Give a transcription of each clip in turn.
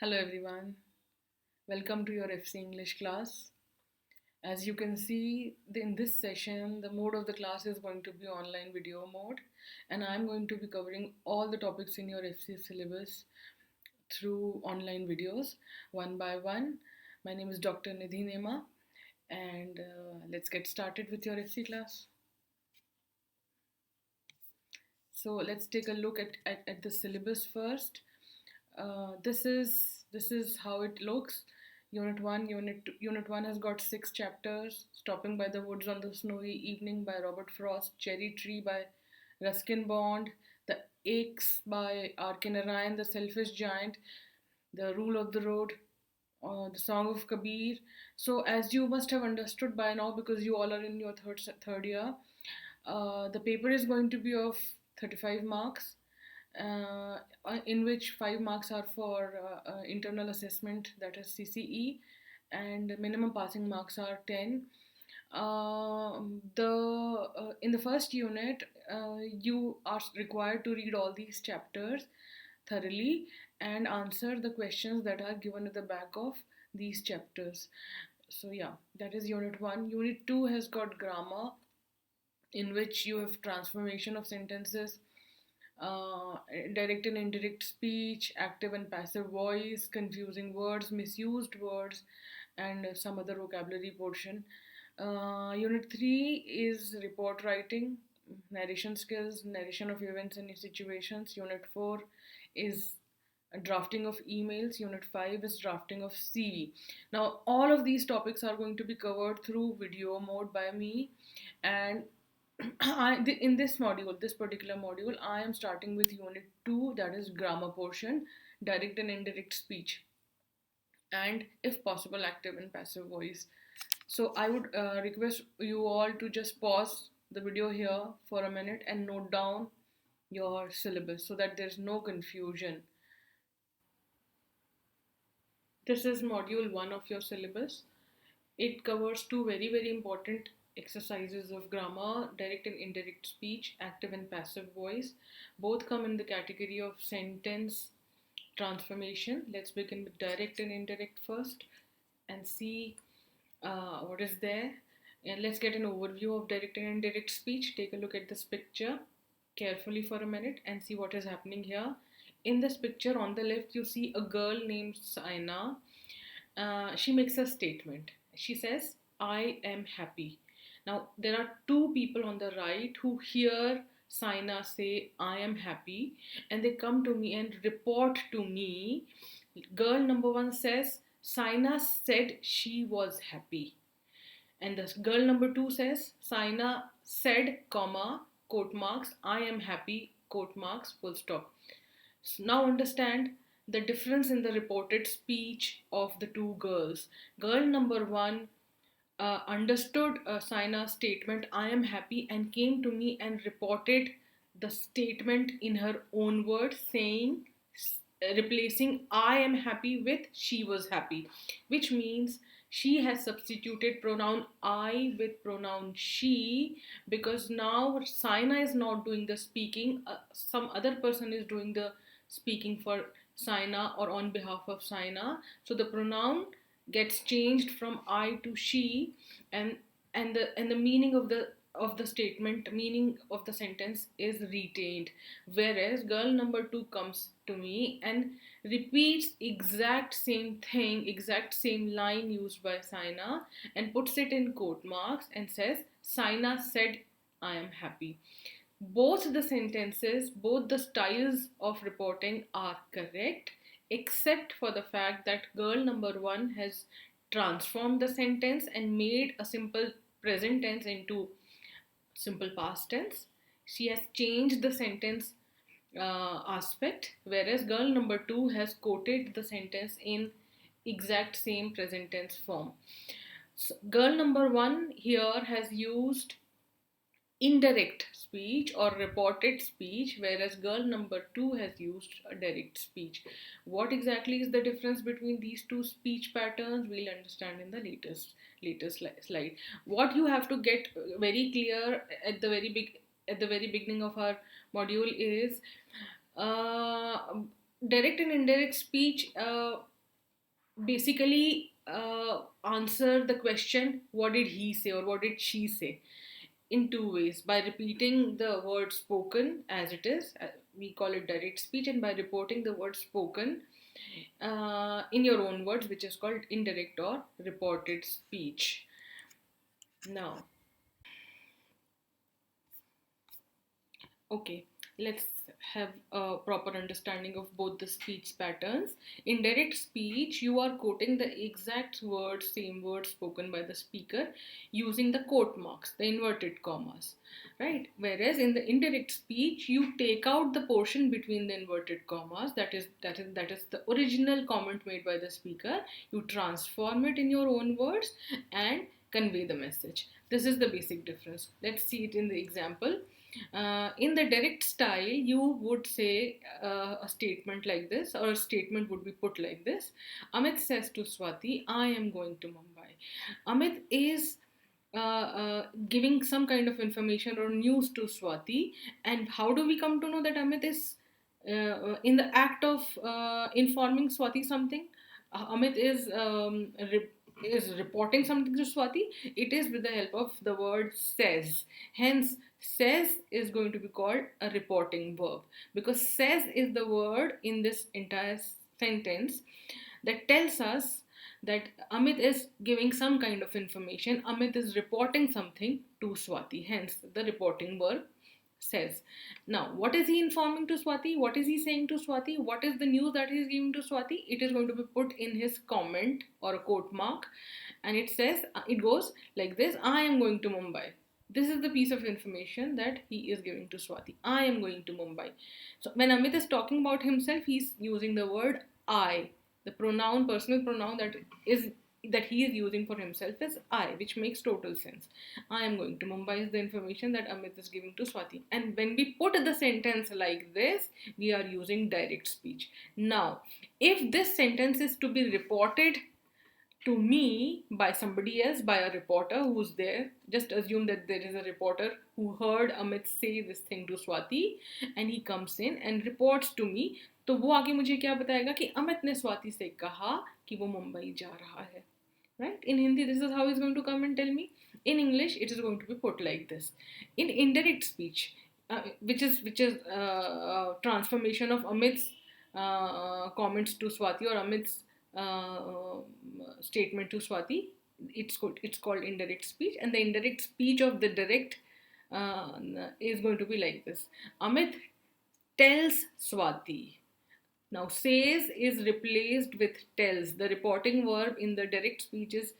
Hello everyone, welcome to your FC English class. As you can see, in this session, the mode of the class is going to be online video mode, and I'm going to be covering all the topics in your FC syllabus through online videos one by one. My name is Dr. Nidhi Nema, and let's get started with your FC class. So let's take a look at the syllabus first. This is how it looks. Unit 1 has got 6 chapters: Stopping by the Woods on the Snowy Evening by Robert Frost, Cherry Tree by Ruskin Bond, The Aches by Arkin Narayan, The Selfish Giant, The Rule of the Road, The Song of Kabir. So as you must have understood by now, because you all are in your third year, the paper is going to be of 35 marks, in which 5 marks are for internal assessment, that is CCE, and minimum passing marks are 10. The In the first unit, you are required to read all these chapters thoroughly and answer the questions that are given at the back of these chapters. So yeah, that is unit 1. Unit 2 has got grammar, in which you have transformation of sentences, direct and indirect speech, active and passive voice, confusing words, misused words, and some other vocabulary portion. Unit 3 is report writing, narration skills, narration of events and situations. Unit 4 is drafting of emails. Unit 5 is drafting of CV. Now, all of these topics are going to be covered through video mode by me, and in this particular module, I am starting with unit 2, that is grammar portion, direct and indirect speech, and if possible, active and passive voice. So I would request you all to just pause the video here for a minute and note down your syllabus so that there's no confusion. This is module 1 of your syllabus. It covers two very important exercises of grammar: direct and indirect speech, active and passive voice. Both come in the category of sentence transformation. Let's begin with direct and indirect first and see what is there. And let's get an overview of direct and indirect speech. Take a look at this picture carefully for a minute and see what is happening here. In this picture on the left, you see a girl named Saina. She makes a statement. She says, I am happy. Now, there are two people on the right who hear Saina say, I am happy, and they come to me and report to me. Girl number 1 says, Saina said she was happy. And the girl number 2 says, Saina said, comma, quote marks, I am happy, quote marks, full stop. So now understand the difference in the reported speech of the two girls. Girl number 1 understood Saina's statement, I am happy, and came to me and reported the statement in her own words, saying, replacing I am happy with she was happy, which means she has substituted pronoun I with pronoun she, because now Saina is not doing the speaking, some other person is doing the speaking for Saina or on behalf of Saina. So the pronoun gets changed from I to she, and the meaning of the statement, meaning of the sentence is retained. Whereas girl number 2 comes to me and repeats exact same thing, exact same line used by Saina, and puts it in quote marks and says, Saina said I am happy. Both the sentences, both the styles of reporting are correct, except for the fact that girl number 1 has transformed the sentence and made a simple present tense into simple past tense. She has changed the sentence aspect, whereas girl number 2 has quoted the sentence in exact same present tense form. So girl number 1 here has used indirect speech or reported speech, whereas girl number 2 has used a direct speech. What exactly is the difference between these two speech patterns? We'll understand in the latest slide. What you have to get very clear at the very beginning of our module is uh, direct and indirect speech. basically answer the question, what did he say or what did she say, in two ways: by repeating the word spoken as it is, we call it direct speech, and by reporting the word spoken in your own words, which is called indirect or reported speech. Now, okay, let's have a proper understanding of both the speech patterns. In direct speech, you are quoting the exact words, same words spoken by the speaker using the quote marks, the inverted commas, right? Whereas in the indirect speech, you take out the portion between the inverted commas, that is the original comment made by the speaker. You transform it in your own words and convey the message. This is the basic difference. Let's see it in the example. In the direct style, you would say a statement like this, or a statement would be put like this: Amit says to Swati, I am going to Mumbai. Amit is giving some kind of information or news to Swati, and how do we come to know that Amit is in the act of informing Swati something? Amit is reporting something to Swati. It is with the help of the word says. Hence, says is going to be called a reporting verb, because says is the word in this entire sentence that tells us that Amit is giving some kind of information. Amit is reporting something to Swati. Hence, the reporting verb says. Now, what is he informing to Swati? What is he saying to Swati? What is the news that he is giving to Swati? It is going to be put in his comment or a quote mark, and it says, it goes like this: I am going to Mumbai. This is the piece of information that he is giving to Swati. I am going to Mumbai. So, when Amit is talking about himself, he's using the word I. The pronoun, personal pronoun that he is using for himself is I, which makes total sense. I am going to Mumbai is the information that Amit is giving to Swati. And when we put the sentence like this, we are using direct speech. Now, if this sentence is to be reported to me by somebody else, by a reporter who's there, just assume that there is a reporter who heard Amit say this thing to Swati, and he comes in and reports to me. तो वो आगे मुझे क्या बताएगा कि अमित ने स्वाति से कहा कि वो मुंबई जा रहा है. Right? In Hindi, this is how he's going to come and tell me. In English, it is going to be put like this. In indirect speech, which is transformation of Amit's comments to Swati, or Amit's statement to Swati, it's called indirect speech, and the indirect speech of the direct uh, is going to be like this: Amit tells Swati. Now, says is replaced with tells. The reporting verb in the direct speech is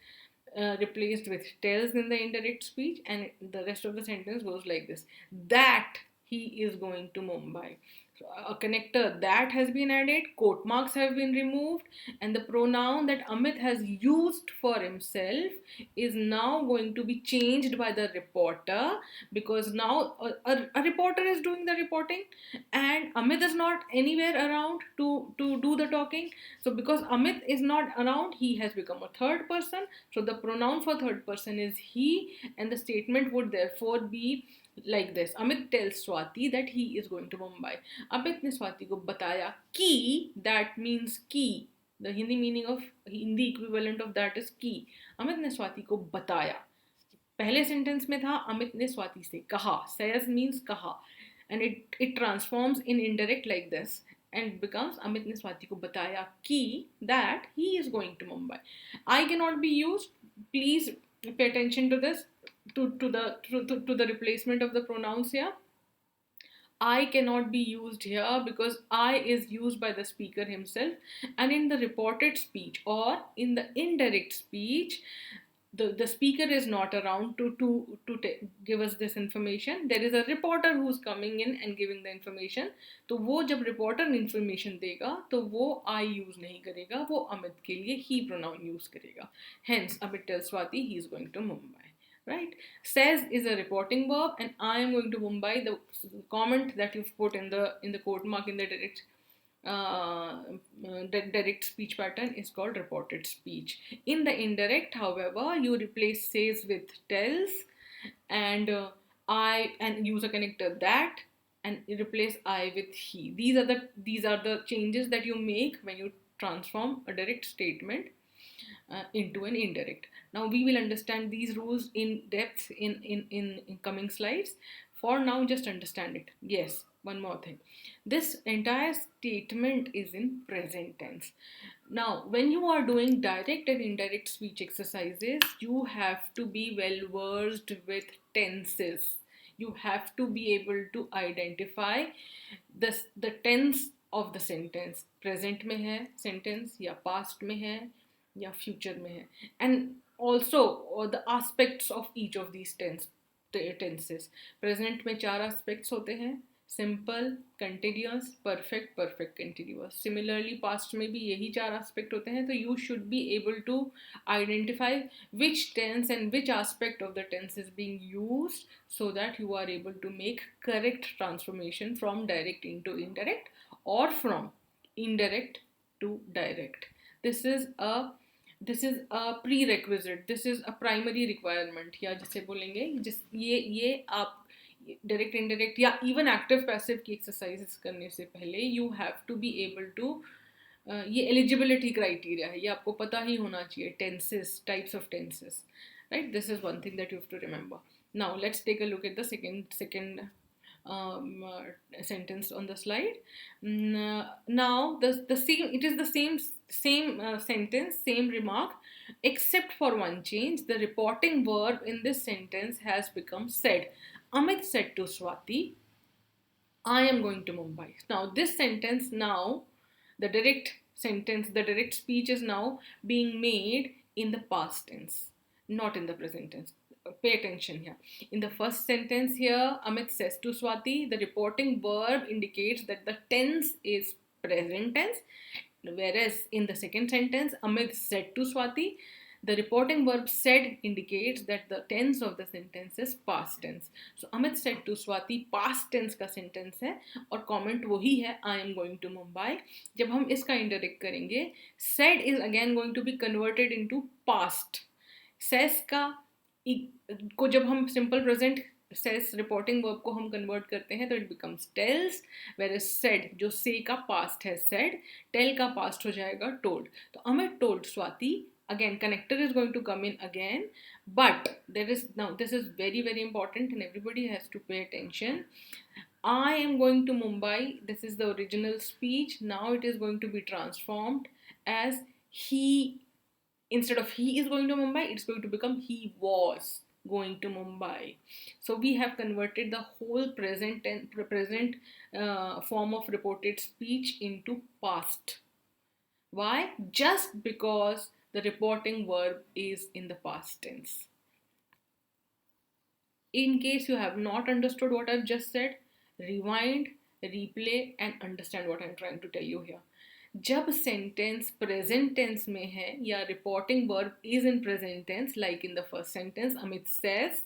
replaced with tells in the indirect speech, and the rest of the sentence goes like this: that he is going to Mumbai. So a connector that has been added, quote marks have been removed, and the pronoun that Amit has used for himself is now going to be changed by the reporter, because now a reporter is doing the reporting and Amit is not anywhere around to do the talking. So because Amit is not around, he has become a third person. So the pronoun for third person is he, and the statement would therefore be like this: Amit tells Swati that he is going to Mumbai. Amit ने स्वाति को बताया कि, that means कि, the Hindi meaning of Hindi equivalent of that is कि. Amit ने स्वाति को बताया. पहले सेंटेंस में था अमित ने स्वाति से कहा. says means कहा, and it transforms in indirect like this and becomes Amit ne Swati ko bataya ki that he is going to Mumbai. I cannot be used. Please pay attention to this, to the replacement of the pronouns here. I cannot be used here because I is used by the speaker himself, and in the reported speech or in the indirect speech, the speaker is not around to give us this information. There is a reporter who's coming in and giving the information. तो वो जब reporter information देगा तो वो I use नहीं करेगा, वो अमित के लिए he pronoun use करेगा. Hence Amit tells Swati he is going to Mumbai. Right? Says is a reporting verb, and I am going to Mumbai. The comment that you've put in the quote mark in the direct speech pattern is called reported speech. In the indirect, however, you replace says with tells, and use a connector that, and replace I with he. These are the changes that you make when you transform a direct statement into an indirect. Now we will understand these rules in depth in coming slides. For now, just understand it. Yes, one more thing. This entire statement is in present tense. Now, when you are doing direct and indirect speech exercises, you have to be well versed with tenses. You have to be able to identify the tense of the sentence. Present में है sentence या past में है या future में है, and also the aspects of each of these tenses. Present में 4 aspects होते हैं: simple, continuous, perfect, perfect continuous. Similarly past में भी यही 4 एस्पेक्ट होते हैं. तो you should be able to identify which tense and which aspect of the tense is being used, so that you are able to make correct transformation from direct into indirect or from indirect to direct. This is a prerequisite, this is a primary requirement, या जिसे बोलेंगे ये आप direct indirect या even active passive की exercises करने से पहले you have to be able to, ये एलिजिबिलिटी क्राइटेरिया है, ये आपको पता ही होना चाहिए. Tenses, types of tenses, right? This is one thing that you have to remember. Now let's take a look at the second sentence on the slide. Now the same, it is the same sentence, same remark, except for one change. The reporting verb in this sentence has become said. Amit said to Swati, I am going to Mumbai. Now this sentence, now the direct sentence, the direct speech is now being made in the past tense, not in the present tense. Pay attention here. In the first sentence here, Amit says to Swati, the reporting verb indicates that the tense is present tense. Whereas in the second sentence, Amit said to Swati, the reporting verb said indicates that the tense of the sentence is past tense. So Amit said to Swati past tense का sentence है और comment वही है I am going to Mumbai. जब हम इसका indirect करेंगे, said is again going to be converted into past. Says को जब हम simple present says reporting verb को हम convert करते हैं तो it becomes tells, whereas said जो say का past है said, tell का past हो जाएगा told. तो Amit told Swati, again connector is going to come in again, but there is, now this is very very important and everybody has to pay attention. I am going to Mumbai, this is the original speech. Now it is going to be transformed as he. Instead of he is going to Mumbai, it's going to become he was going to Mumbai. So we have converted the whole present form of reported speech into past. Why? Just because the reporting verb is in the past tense. In case you have not understood what I've just said, rewind, replay and understand what I'm trying to tell you here. जब sentence present tense में है या reporting verb is in present tense, like in the first sentence Amit says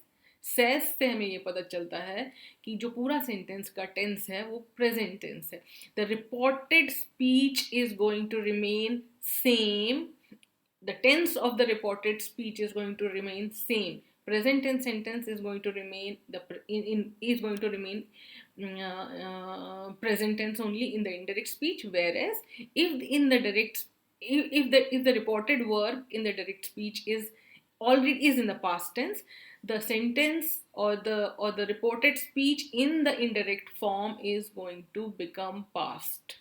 से हमें ये पता चलता है कि जो पूरा सेंटेंस का टेंस है वो प्रेजेंट टेंस है. The reported speech is going to remain same. The tense of the reported speech is going to remain same. Present tense sentence is going to remain present tense only in the indirect speech. Whereas if in the direct, if the reported verb in the direct speech is already is in the past tense, the sentence or the reported speech in the indirect form is going to become past.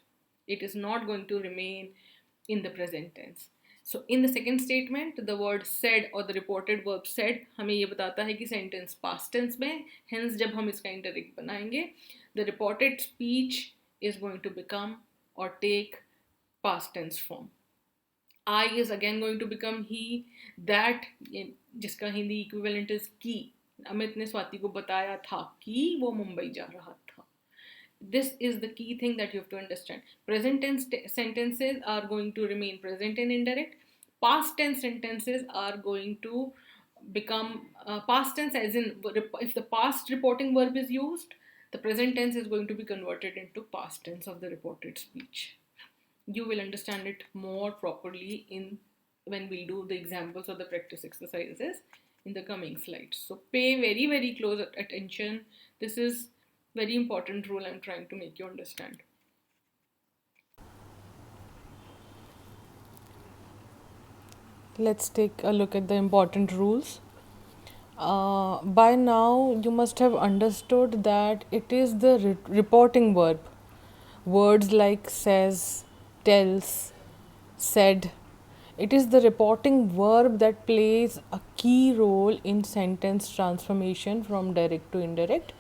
It is not going to remain in the present tense. So in the second statement, the word said or the reported verb said हमें ये बताता है कि sentence past tense में, hence जब हम इसका indirect बनाएंगे, the reported speech is going to become or take past tense form. I is again going to become he. That जिसका हिंदी equivalent is कि अमित ने स्वाति को बताया था कि वो मुंबई जा रहा था. This is the key thing that you have to understand. Present tense sentences are going to remain present and indirect. Past tense sentences are going to become past tense, as in if the past reporting verb is used, the present tense is going to be converted into past tense of the reported speech. You will understand it more properly when we do the examples or the practice exercises in the coming slides. So pay very very close attention. This is very important rule I'm trying to make you understand. let's take a look at the important rules. By now, you must have understood that it is the reporting verb. Words like says, tells, said. It is the reporting verb that plays a key role in sentence transformation from direct to indirect.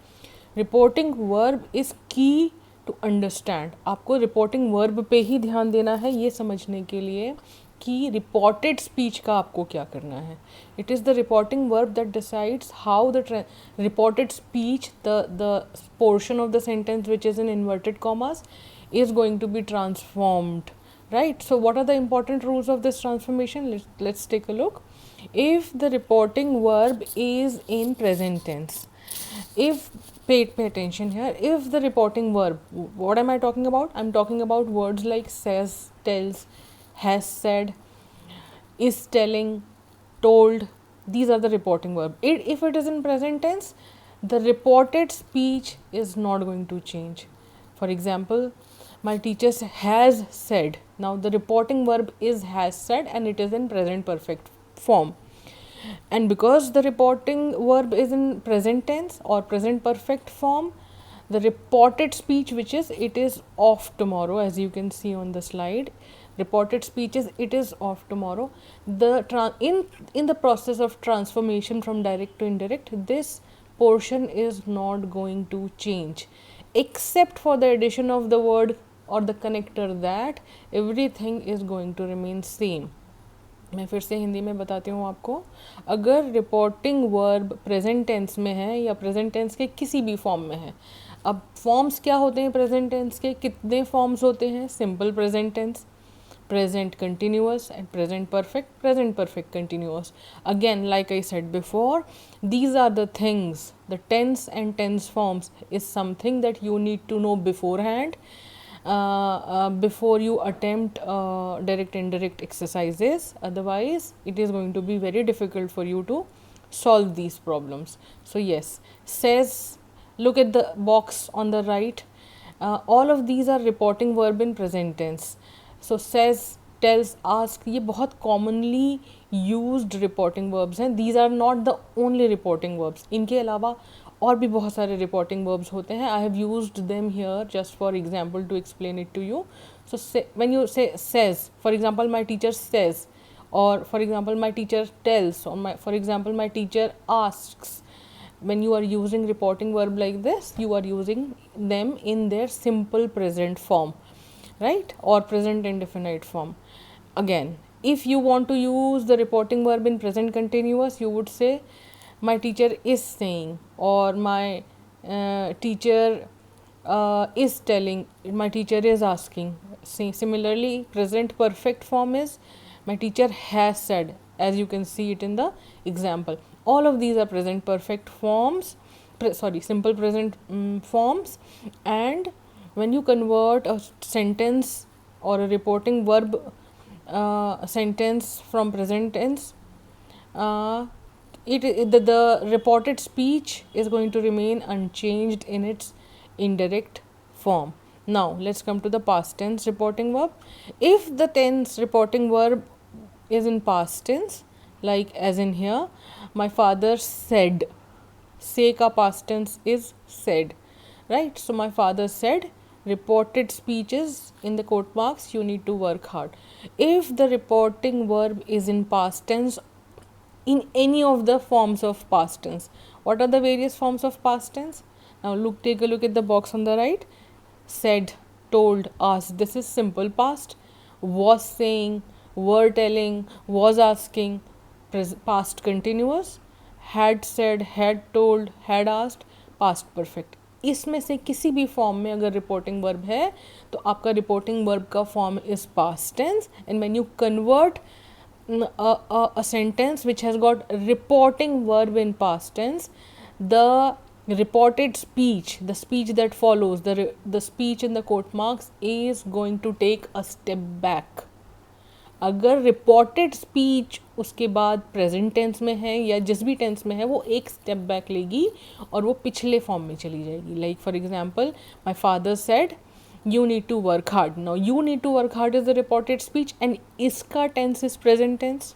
Reporting verb is key to understand. आपको reporting verb पे ही ध्यान देना है ये समझने के लिए कि reported speech का आपको क्या करना है. It is the reporting verb that decides how the reported speech, the portion of the sentence which is in inverted commas, is going to be transformed. Right? So what are the important rules of this transformation? Let's take a look. If the reporting verb is in present tense, if pay attention here, if the reporting verb, what am I talking about? I'm talking about words like says, tells, has said, is telling, told. These are the reporting verb. If it is in present tense, the reported speech is not going to change. For example, my teacher has said. Now the reporting verb is has said and it is in present perfect form. And because the reporting verb is in present tense or present perfect form, the reported speech, which is it is of tomorrow, as you can see on the slide, reported speech is it is of tomorrow. In the process of transformation from direct to indirect, this portion is not going to change, except for the addition of the word or the connector that, everything is going to remain same. मैं फिर से हिंदी में बताती हूँ आपको. अगर reporting verb present tense में है या प्रेजेंट टेंस के किसी भी फॉर्म में है, अब फॉर्म्स क्या होते हैं प्रेजेंट टेंस के? कितने फॉर्म्स होते हैं? Simple present tense, present continuous, and present perfect continuous. Again, like I said before, these are the things. The tense and tense forms is something that you need to know beforehand, before you attempt direct indirect exercises. Otherwise it is going to be very difficult for you to solve these problems. So yes, says, look at the box on the right, all of these are reporting verb in present tense. So says, tells, ask, ये बहुत commonly used reporting verbs हैं. These are not the only reporting verbs. इनके अलावा और भी बहुत सारे reporting verbs होते हैं. I have used them here just for example to explain it to you. So when you say says, for example, my teacher says, or for example, my teacher tells, or for example, my teacher asks. When you are using reporting verb like this, you are using them in their simple present form, right, or present indefinite form. Again, if you want to use the reporting verb in present continuous, you would say my teacher is saying, or my teacher is telling, my teacher is asking. Similarly, present perfect form is my teacher has said, as you can see it in the example. All of these are present perfect forms, simple present forms. And when you convert a sentence or a reporting verb sentence from present tense, the reported speech is going to remain unchanged in its indirect form. Now let's come to the past tense reporting verb. If the tense reporting verb is in past tense, like as in here, my father said, say ka past tense is said, right? So my father said, reported speeches in the quote marks, you need to work hard. If the reporting verb is in past tense in any of the forms of past tense, what are the various forms of past tense? Now take a look at the box on the right. Said, told, asked, this is simple past. Was saying, were telling, was asking, past continuous. Had said, had told, had asked, past perfect. इसमें से किसी भी form में अगर reporting verb है तो आपका reporting verb का form is past tense. And when you convert a sentence which has got reporting verb in past tense, the reported speech, the speech that follows, the speech in the quote marks is going to take a step back. अगर reported speech उसके बाद present tense में है या जिस भी tense में है वो एक स्टेप बैक लेगी और वो पिछले फॉर्म में चली जाएगी. Like for example, my father said you need to work hard. Now you need to work hard is the reported speech and iska tense is present tense.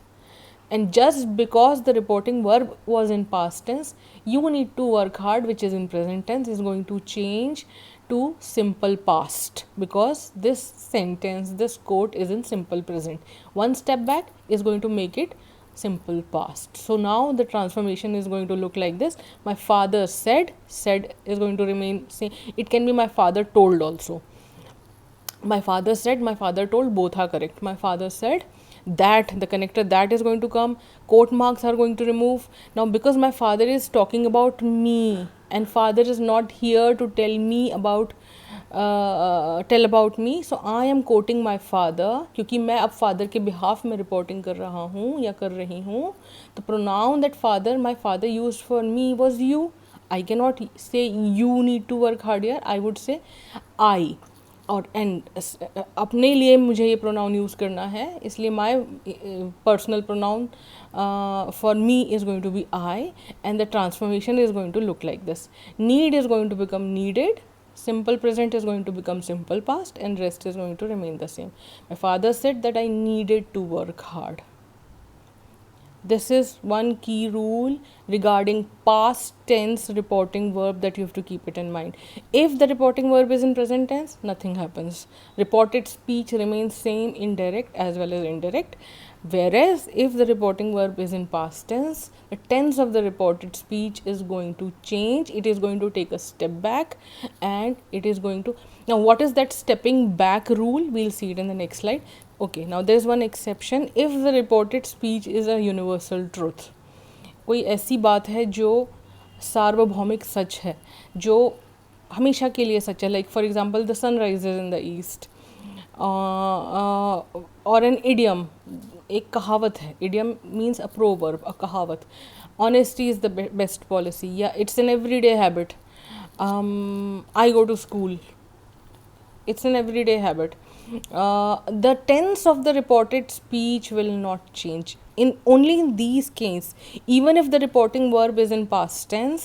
And just because the reporting verb was in past tense, you need to work hard, which is in present tense, is going to change to simple past, because this sentence, this quote is in simple present. One step back is going to make it simple past. So now the transformation is going to look like this. My father said, said is going to remain same. It can be my father told also. My father said, my father told, both are correct. My father said that, the connector that is going to come, quote marks are going to remove. Now because my father is talking about me and father is not here to tell me about tell about me, so I am quoting my father, क्योंकि मैं अब father के behalf में reporting कर रहा हूँ या कर रही हूँ. The pronoun that father, my father used for me was you. I cannot say you need to work hard here. I would say I. और एंड अपने लिए मुझे ये प्रोनाउन यूज़ करना है, इसलिए my personal pronoun for me is going to be I, and the transformation is going to look like this. Need is going to become needed, simple present is going to become simple past, and rest is going to remain the same. My father said that I needed to work hard. This is one key rule regarding past tense reporting verb that you have to keep it in mind. If the reporting verb is in present tense, nothing happens. Reported speech remains same in direct as well as indirect. Whereas if the reporting verb is in past tense, the tense of the reported speech is going to change. It is going to take a step back, and it is going to. Now what is that stepping back rule? We'll see it in the next slide. Okay, now there's one exception. If the reported speech is a universal truth, कोई ऐसी बात है जो सार्वभौमिक सच है, जो हमेशा के लिए सच है, like for example the sun rises in the east, और एन इडियम, एक कहावत है. Idiom means a proverb, a कहावत. Honesty is the best policy, या it's an everyday habit. I go to school, it's an everyday habit. The tense of the reported speech will not change in only in these cases. Even if the reporting verb is in past tense,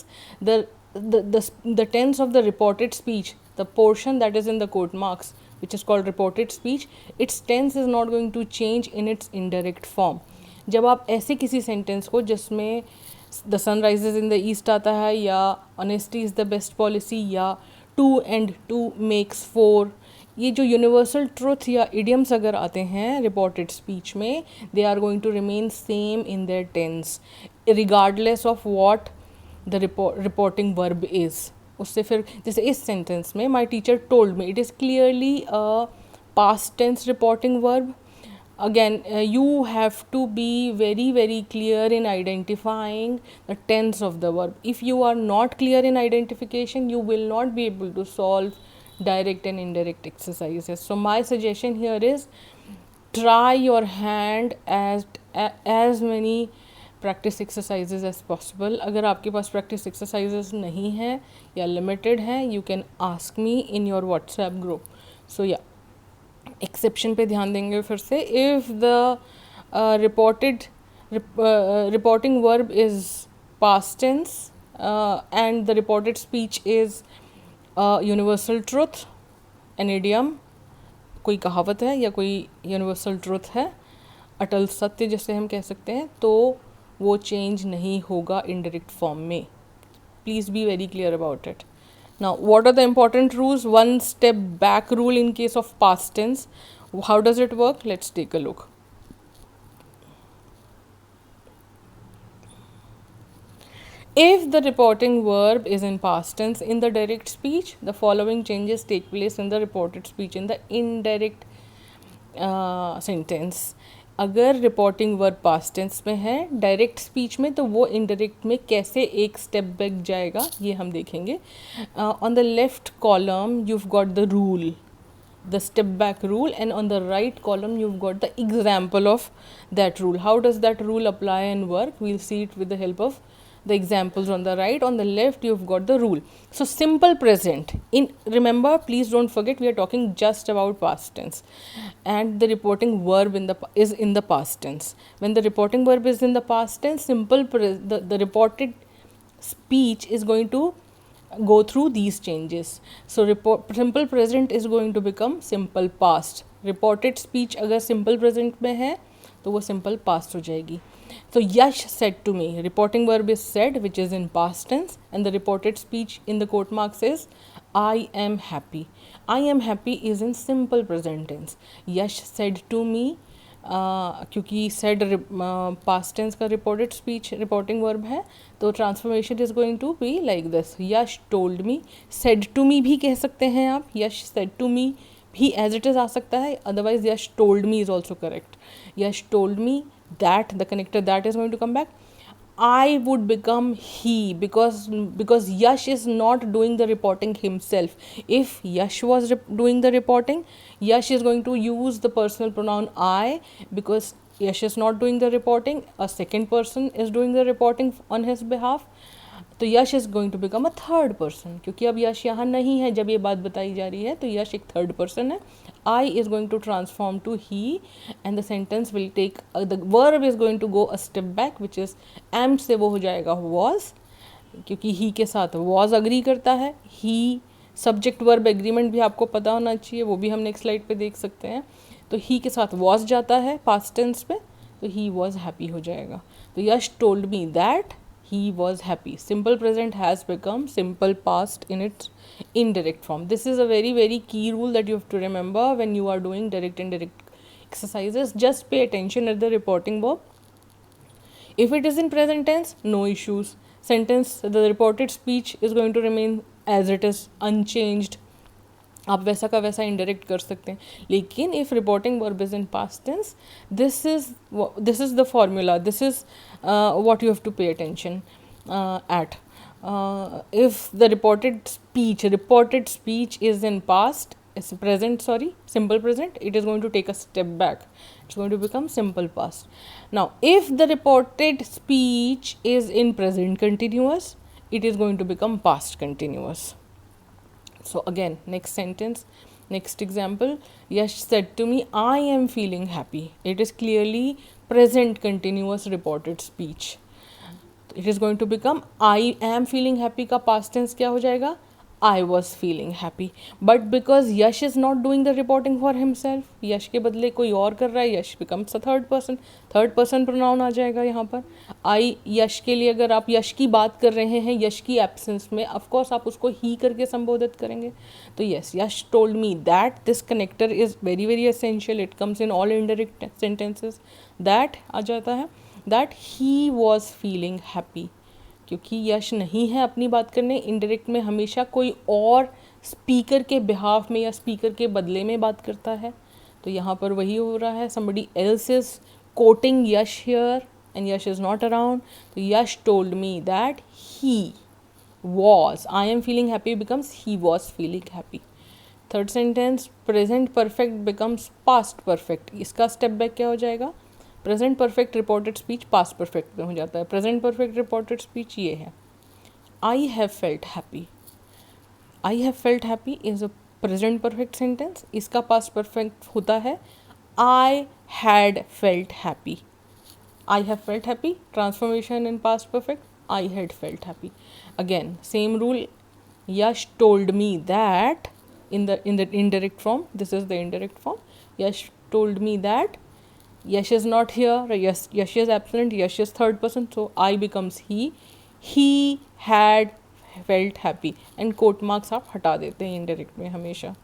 the tense of the reported speech, the portion that is in the quote marks, which is called reported speech, its tense is not going to change in its indirect form. जब आप ऐसे किसी sentence को जिसमें the sun rises in the east आता है, या honesty is the best policy, या two and two makes four, ये जो यूनिवर्सल ट्रुथ या इडियम्स अगर आते हैं रिपोर्टेड स्पीच में, they are going to remain same in their tense regardless of what the reporting verb is. उससे फिर जैसे इस सेंटेंस में my teacher told me, it is clearly a past tense reporting verb. Again, you have to be very clear in identifying the tense of the verb. If you are not clear in identification, you will not be able to solve direct and indirect exercises. So my suggestion here is try your hand as many practice exercises as possible. अगर आपके पास practice exercises नहीं हैं या limited हैं, you can ask me in your WhatsApp group. So yeah, exception पे ध्यान देंगे फिर से. If the reporting verb is past tense and the reported speech is universal truth, an idiom, कोई कहावत है या कोई यूनिवर्सल ट्रुथ है, अटल सत्य जैसे हम कह सकते हैं, तो वो चेंज नहीं होगा इनडायरेक्ट फॉर्म में. Please be very clear about it. Now, what are the important rules? One step back rule in case of past tense. How does it work? Let's take a look. If the reporting verb is in past tense in the direct speech, the following changes take place in the reported speech in the indirect sentence. अगर reporting verb past tense में है direct speech में, तो वो indirect में कैसे एक step back जाएगा ये हम देखेंगे. On the left column you've got the rule, the step back rule, and on the right column you've got the example of that rule. How does that rule apply and work? We'll see it with the help of the examples on the right. On the left you've got the rule. So simple present, in remember, please don't forget, we are talking just about past tense, and the reporting verb is in the past tense. When the reporting verb is in the past tense, the reported speech is going to go through these changes. So simple present is going to become simple past. Reported speech अगर simple present में है तो वो simple past हो जाएगी. So Yash said to me, reporting verb is said, which is in past tense, and the reported speech in the quote marks is I am happy. I am happy is in simple present tense. Yash said to me, क्योंकि said past tense का reported speech reporting verb है, तो transformation is going to be like this. Yash told me, said to me भी कह सकते हैं आप, Yash said to me भी as it is आ सकता है, otherwise Yash told me is also correct. Yash told me that, the connector that is going to come back. I would become he, because Yash is not doing the reporting himself. If Yash was doing the reporting, Yash is going to use the personal pronoun I, because Yash is not doing the reporting, a second person is doing the reporting on his behalf. तो Yash is going to become a third person, क्योंकि अब यश यहाँ नहीं है जब ये बात बताई जा रही है, तो यश एक थर्ड पर्सन है. I is going to transform to he, and the sentence will take, the verb is going to go a step back, which is am से वो हो जाएगा वॉज, क्योंकि ही के साथ वॉज अग्री करता है. ही सब्जेक्ट वर्ब एग्रीमेंट भी आपको पता होना चाहिए, वो भी हम नेक्स्ट स्लाइड पे देख सकते हैं. तो ही के साथ वॉज जाता है पास्ट टेंस पे, तो ही वॉज हैप्पी हो जाएगा. तो Yash told me that he was happy. Simple present has become simple past in its indirect form. This is a very, very key rule that you have to remember when you are doing direct and indirect exercises. Just pay attention at the reporting verb. If it is in present tense, no issues. Sentence, the reported speech is going to remain as it is, unchanged. आप वैसा का वैसा indirect कर सकते हैं. लेकिन if reporting verb is in past tense, this is the formula, this is what you have to pay attention at. If the reported speech is in past, is present, simple present, it is going to take a step back. It's going to become simple past. Now, if the reported speech is in present continuous, it is going to become past continuous. So again, next sentence, next example, Yash said to me, I am feeling happy. It is clearly present continuous reported speech. It is going to become I am feeling happy का past tense क्या हो जाएगा? I was feeling happy. But because Yash is not doing the reporting for himself, यश के बदले कोई और कर रहा है, यश becomes a third person pronoun आ जाएगा यहाँ पर. I यश के लिए, अगर आप यश की बात कर रहे हैं यश की एब्सेंस में, ऑफ कोर्स आप उसको ही करके संबोधित करेंगे. तो yes, Yash told me that, this connector is very very essential. It comes in all indirect sentences. That आ जाता है, that he was feeling happy, क्योंकि यश नहीं है अपनी बात करने. इनडायरेक्ट में हमेशा कोई और स्पीकर के बिहाफ में या स्पीकर के बदले में बात करता है. तो यहाँ पर वही हो रहा है, somebody else is quoting Yash here and Yash is not around. तो यश told me that he was, I am feeling happy becomes he was feeling happy. Third sentence, present perfect becomes past perfect. इसका step back क्या हो जाएगा? Present perfect reported speech past perfect में हो जाता है. Present perfect reported speech ये है, I have felt happy. I have felt happy is a present perfect sentence. इसका पास्ट परफेक्ट होता है I had felt happy. I have felt happy, transformation in past perfect, I had felt happy. Again same rule, Yash told me that in the indirect form. This is the indirect form. Yash told me that. Yash is not here. Yash is absent. Yash is third person, so I becomes he. He had felt happy. And quote marks आप हटा देते हैं indirect में हमेशा.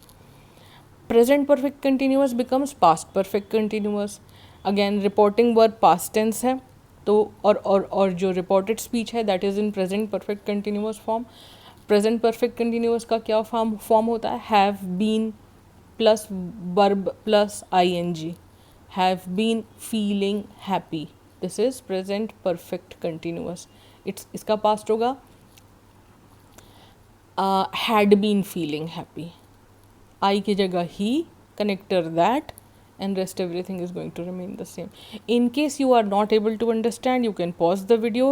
Present perfect continuous becomes past perfect continuous. Again reporting verb past tense है, तो और जो reported speech है that is in present perfect continuous form. Present perfect continuous का क्या फॉर्म होता है? Have been plus verb plus ing. Have been feeling happy, this is present perfect continuous. इसका पास्ट होगा had been feeling happy. I की जगह he, connector that, and rest everything is going to remain the same. In case you are not able to understand, you can pause the video,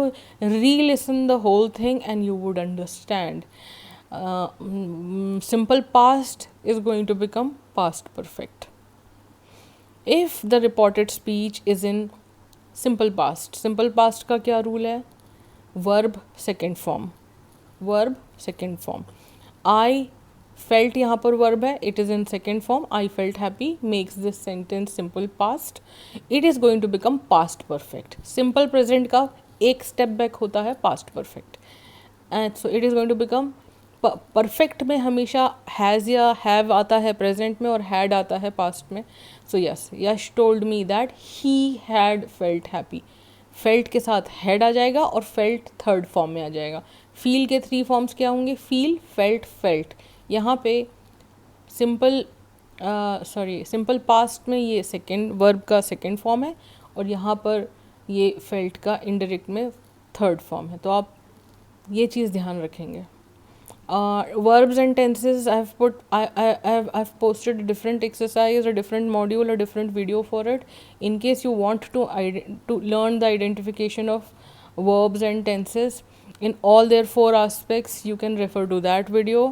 re-listen the whole thing and you would understand. Simple past is going to become past perfect. If the reported speech is in simple past का क्या rule है? verb second form. I felt यहाँ पर verb है, it is in second form, I felt happy makes this sentence simple past, it is going to become past perfect. Simple present का एक step back होता है past perfect, and so it is going to become perfect में हमेशा has या have आता है present में और हैड आता है पास्ट में। So yes, Yash told me that he had felt happy, felt के साथ हैड आ जाएगा और फेल्ट थर्ड फॉर्म में आ जाएगा। फील के थ्री फॉर्म्स क्या होंगे, फील, फेल्ट, फेल्ट। यहाँ पे सिंपल पास्ट में ये सेकेंड वर्ब का सेकेंड फॉर्म है और यहाँ पर ये फेल्ट का इनडायरेक्ट में थर्ड फॉर्म है, तो आप ये चीज़ ध्यान रखेंगे। Verbs and tenses, I've posted a different exercise, a different module, a different video for it. In case you want to learn the identification of verbs and tenses in all their four aspects, you can refer to that video.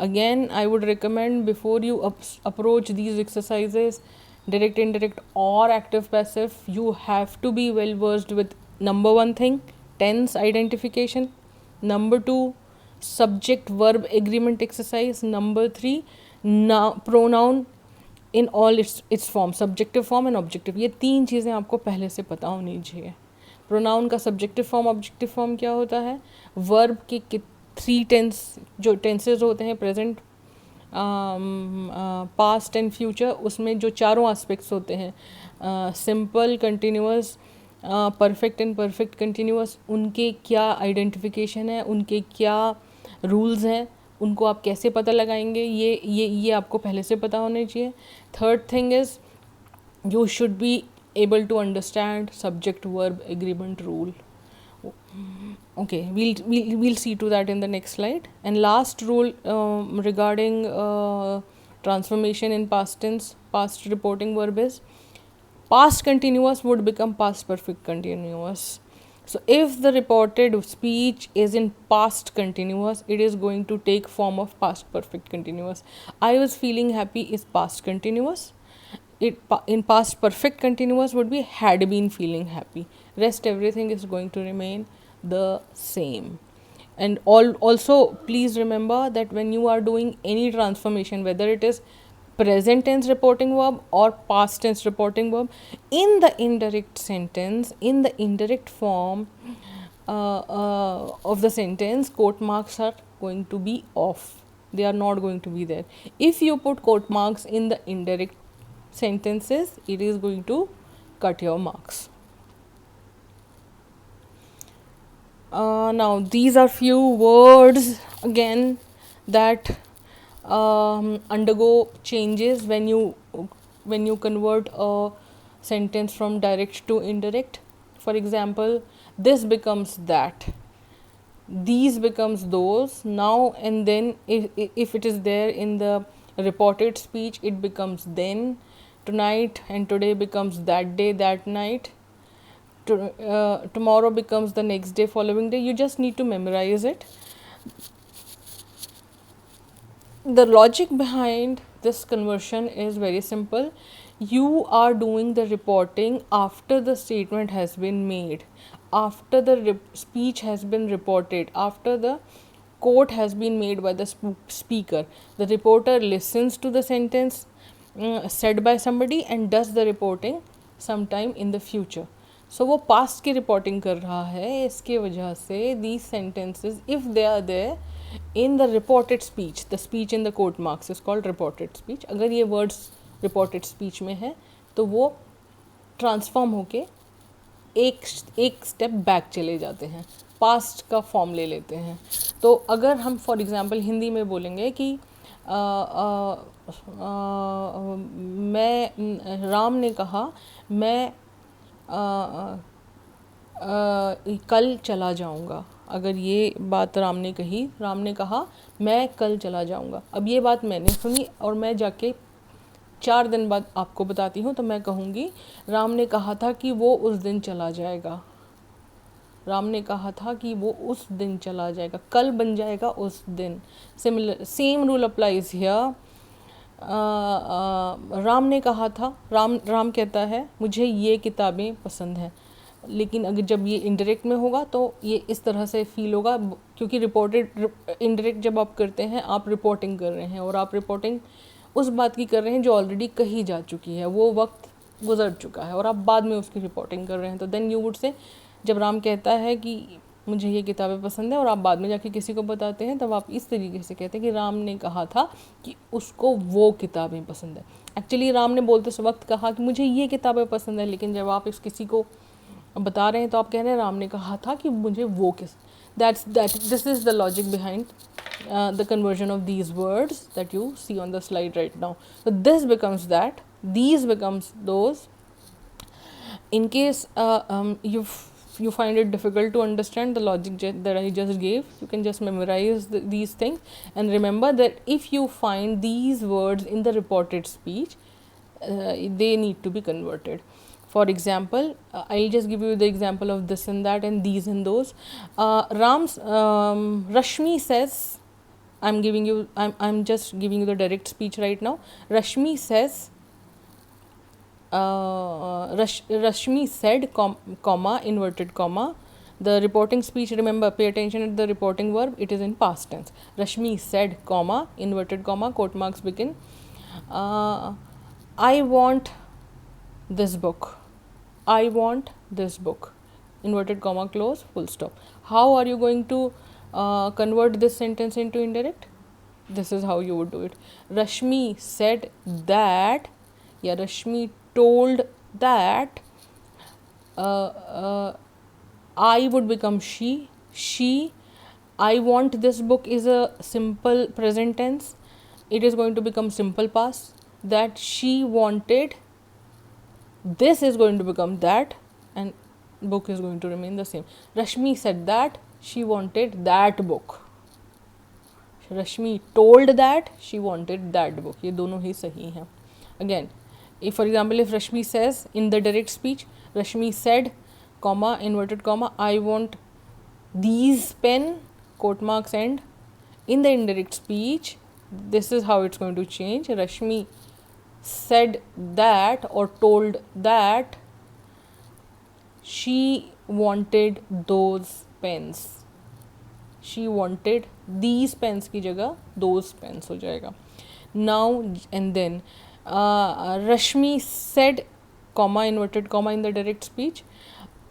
Again, I would recommend, before you approach these exercises, direct, indirect or active passive, you have to be well versed with number one thing, tense identification, number two, subject verb agreement exercise, number three, pronoun in all its form, subjective form and objective। ये तीन चीज़ें आपको पहले से पता होनी चाहिए। Pronoun का सब्जेक्टिव फॉर्म, ऑब्जेक्टिव फॉर्म क्या होता है, वर्ब के थ्री टेंस जो टेंसेज होते हैं, प्रेजेंट, पास्ट एंड फ्यूचर, उसमें जो चारों एस्पेक्ट्स होते हैं, simple, continuous, perfect and perfect continuous, उनके क्या आइडेंटिफिकेशन है, उनके क्या रूल्स हैं, उनको आप कैसे पता लगाएंगे, ये आपको पहले से पता होने चाहिए। Third thing is you should be able to understand subject verb agreement rule. Okay, we'll see to that in the next slide. And last rule regarding transformation in past tense, past reporting verb is past continuous would become past perfect continuous. So if the reported speech is in past continuous, it is going to take form of past perfect continuous. I was feeling happy is past continuous. It in past perfect continuous would be had been feeling happy. Rest everything is going to remain the same. And also please remember that when you are doing any transformation, whether it is present tense reporting verb or past tense reporting verb, in the indirect sentence, in the indirect form of the sentence, quote marks are going to be off. They are not going to be there. If you put quote marks in the indirect sentences, it is going to cut your marks. Now these are few words again that undergo changes when you convert a sentence from direct to indirect. For example, this becomes that, these becomes those, now and then. If it is there in the reported speech, it becomes then. Tonight and today becomes that day, that night. Tomorrow becomes the next day, following day. You just need to memorize it. The logic behind this conversion is very simple. You are doing the reporting after the statement has been made, after the speech has been reported, after the quote has been made by the speaker. The reporter listens to the sentence said by somebody and does the reporting sometime in the future. So वो past की reporting कर रहा है, इसके वजह से these sentences, if they are there in the reported speech, the speech in the quote marks is called reported speech. अगर ये words reported speech में है तो वो transform होके एक स्टेप बैक चले जाते हैं, पास्ट का फॉर्म ले लेते हैं। तो अगर हम फॉर एग्ज़ाम्पल हिंदी में बोलेंगे कि राम ने कहा मैं कल चला जाऊंगा। अगर ये बात राम ने कही, राम ने कहा मैं कल चला जाऊंगा। अब ये बात मैंने सुनी और मैं जाके 4 दिन बाद आपको बताती हूँ, तो मैं कहूँगी राम ने कहा था कि वो उस दिन चला जाएगा। राम ने कहा था कि वो उस दिन चला जाएगा, कल बन जाएगा उस दिन। Similar same rule applies here. Ram ने कहा था, राम कहता है मुझे ये किताबें पसंद हैं। लेकिन अगर जब ये इनडायरेक्ट में होगा तो ये इस तरह से फील होगा, क्योंकि रिपोर्टेड इनडायरेक्ट जब आप करते हैं आप रिपोर्टिंग कर रहे हैं, और आप रिपोर्टिंग उस बात की कर रहे हैं जो ऑलरेडी कही जा चुकी है, वो वक्त गुजर चुका है और आप बाद में उसकी रिपोर्टिंग कर रहे हैं। तो देन यू वुड से, जब राम कहता है कि मुझे ये किताबें पसंद है और आप बाद में जाके किसी को बताते हैं, तब आप इस तरीके से कहते हैं कि राम ने कहा था कि उसको वो किताबें पसंद है। एक्चुअली राम ने बोलते उस वक्त कहा कि मुझे ये किताबें पसंद है, लेकिन जब आप इस किसी को बता रहे हैं तो आप कह रहे हैं राम ने कहा था कि मुझे वो किस, this is the logic behind the conversion of these words that you see on the slide right now. So this becomes that, these becomes those. In case you find it difficult to understand the logic that I just gave, you can just memorize these things and remember that if you find these words in the reported speech, they need to be converted. For example, I'll just give you the example of this and that and these and those. Rashmi says, I'm just giving you the direct speech right now. Rashmi says, Rashmi said, comma, inverted comma. The reporting speech, remember, pay attention to the reporting verb, it is in past tense. Rashmi said, comma, inverted comma, quote marks begin. I want this book. I want this book. Inverted comma, close, full stop. How are you going to convert this sentence into indirect? This is how you would do it. Rashmi said that, yeah, Rashmi told that, I would become she. She, I want this book is a simple present tense. It is going to become simple past. That she wanted, this is going to become that, and book is going to remain the same. Rashmi said that she wanted that book. Rashmi told that she wanted that book. ये दोनों ही सही हैं. Again, if for example if Rashmi says in the direct speech, Rashmi said, comma, inverted comma, I want these pen, quote marks end. In the indirect speech, this is how it's going to change. Rashmi said that or told that she wanted those pens. She wanted these pens की जगह those pens हो जाएगा. Now and then, Rashmi said, comma, inverted comma, in the direct speech,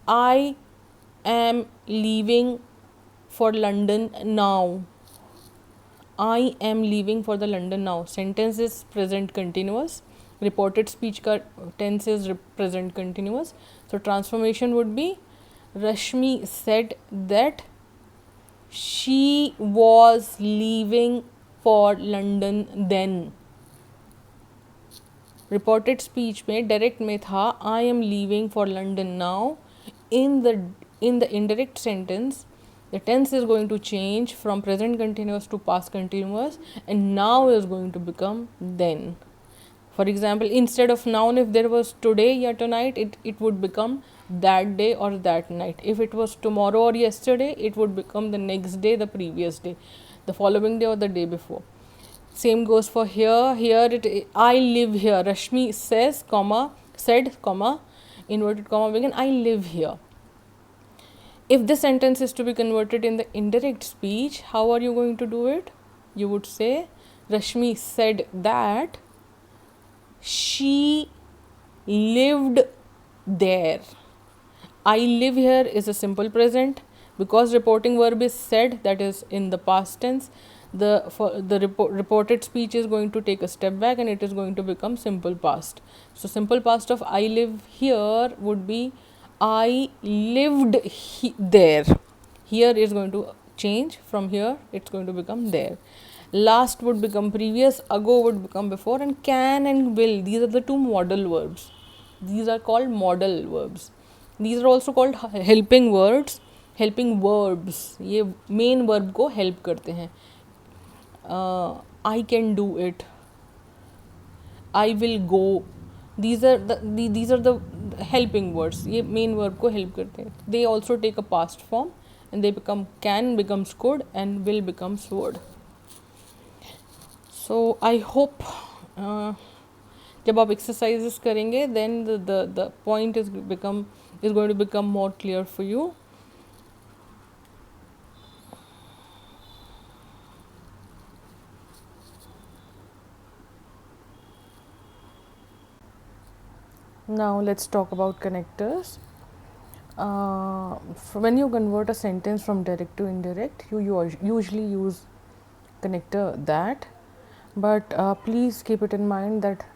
I am leaving for London now. I am leaving for the London now. Sentence is present continuous. Reported speech का tense is present continuous. So transformation would be, Rashmi said that she was leaving for London then. Reported speech में direct में था I am leaving for London now. In the indirect sentence, the tense is going to change from present continuous to past continuous, and now is going to become then. For example, instead of noun, if there was today or tonight, it would become that day or that night. If it was tomorrow or yesterday, it would become the next day, the previous day, the following day or the day before. Same goes for here. Here I live here. Rashmi says, comma, said, comma, inverted comma begin, I live here. If this sentence is to be converted in the indirect speech, how are you going to do it? You would say, Rashmi said that she lived there. I live here is a simple present. Because reporting verb is said, that is in the past tense, the reported speech is going to take a step back and it is going to become simple past. So simple past of I live here would be I lived there. Here is going to change from here, it's going to become there. Last would become previous, ago would become before, and can and will, these are the two modal verbs. These are called modal verbs. These are also called helping words, helping verbs. ये main verb को help करते हैं. I can do it, I will go. These are the helping words. ये main verb को help करते हैं. They also take a past form and they become can becomes could and will becomes would. So I hope जब आप exercises करेंगे then the point is going to become more clear for you. Now let's talk about connectors. When you convert a sentence from direct to indirect, you usually use connector that, but please keep it in mind that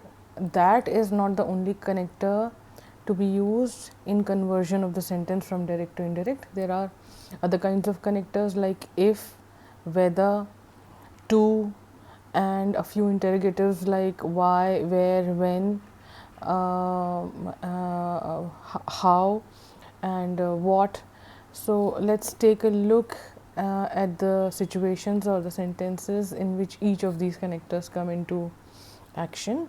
that is not the only connector to be used in conversion of the sentence from direct to indirect. There are other kinds of connectors like if, whether, to, and a few interrogatives like why, where, when, how, and what. So let's take a look at the situations or the sentences in which each of these connectors come into action.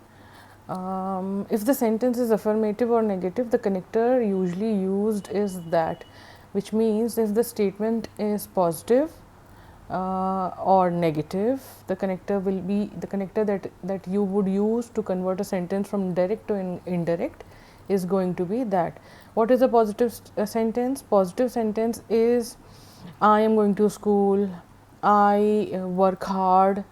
If the sentence is affirmative or negative, the connector usually used is that, which means if the statement is positive or negative, the connector will be the connector that you would use to convert a sentence from direct to indirect is going to be that. What is a positive sentence? Positive sentence is I am going to school, I work hard,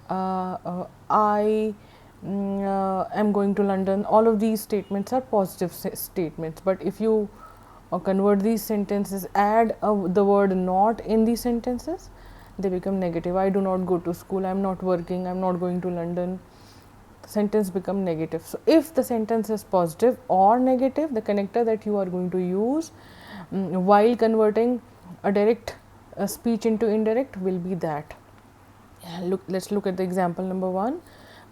I am going to London. All of these statements are positive statements, but if you convert these sentences, add the word not in these sentences, they become negative. I do not go to school, I am not working, I am not going to London. The sentence become negative. So if the sentence is positive or negative, the connector that you are going to use while converting a direct speech into indirect will be that. Let's look at the example number 1.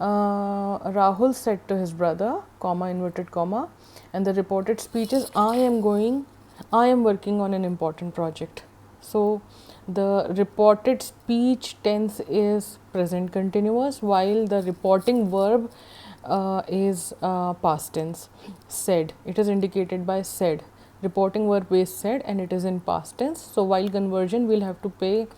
Rahul said to his brother, comma, inverted comma, and the reported speech is I am working on an important project. So the reported speech tense is present continuous, while the reporting verb is past tense. Said, it is indicated by said. Reporting verb is said and it is in past tense. So while conversion, we'll have to pay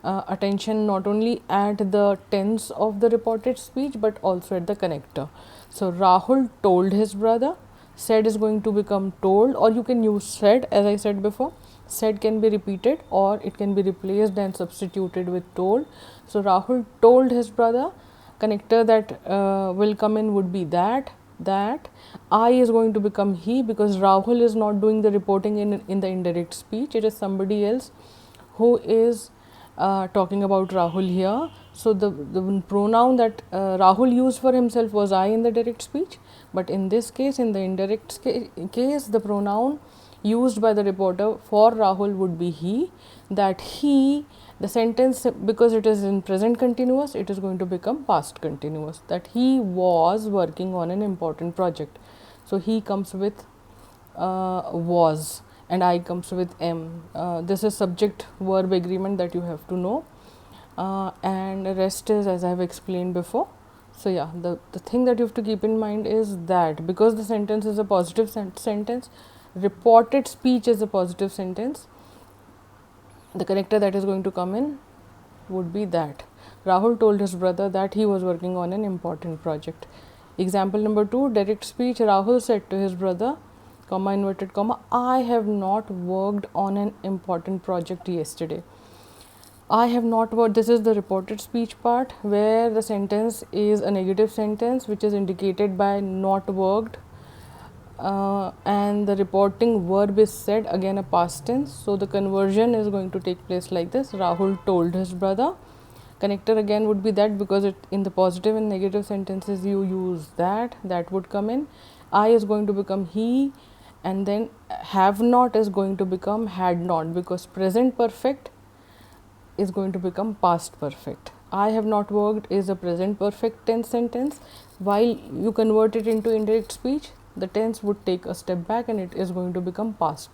attention not only at the tense of the reported speech but also at the connector. So Rahul told his brother. Said is going to become told, or you can use said. As I said before, said can be repeated or it can be replaced and substituted with told. So Rahul told his brother. Connector that will come in would be that. I is going to become he, because Rahul is not doing the reporting in the indirect speech. It is somebody else who is talking about Rahul here. So the pronoun that Rahul used for himself was I in the direct speech, but in this case, in the indirect case, the pronoun used by the reporter for Rahul would be he. That he, the sentence, because it is in present continuous, it is going to become past continuous. That he was working on an important project. So he comes with was, and I comes with am. This is subject verb agreement that you have to know, and the rest is as I have explained before. So yeah, the thing that you have to keep in mind is that because the sentence is a positive sentence, reported speech is a positive sentence, the connector that is going to come in would be that. Rahul told his brother that he was working on an important project. Example number 2, direct speech. Rahul said to his brother, comma, inverted comma, I have not worked on an important project yesterday. I have not worked. This is the reported speech part where the sentence is a negative sentence which is indicated by not worked, and the reporting verb is said, again a past tense. So the conversion is going to take place like this. Rahul told his brother. Connector again would be that, because it in the positive and negative sentences you use that would come in. I is going to become he, and then have not is going to become had not, because present perfect is going to become past perfect. I have not worked is a present perfect tense sentence. While you convert it into indirect speech, the tense would take a step back and it is going to become past.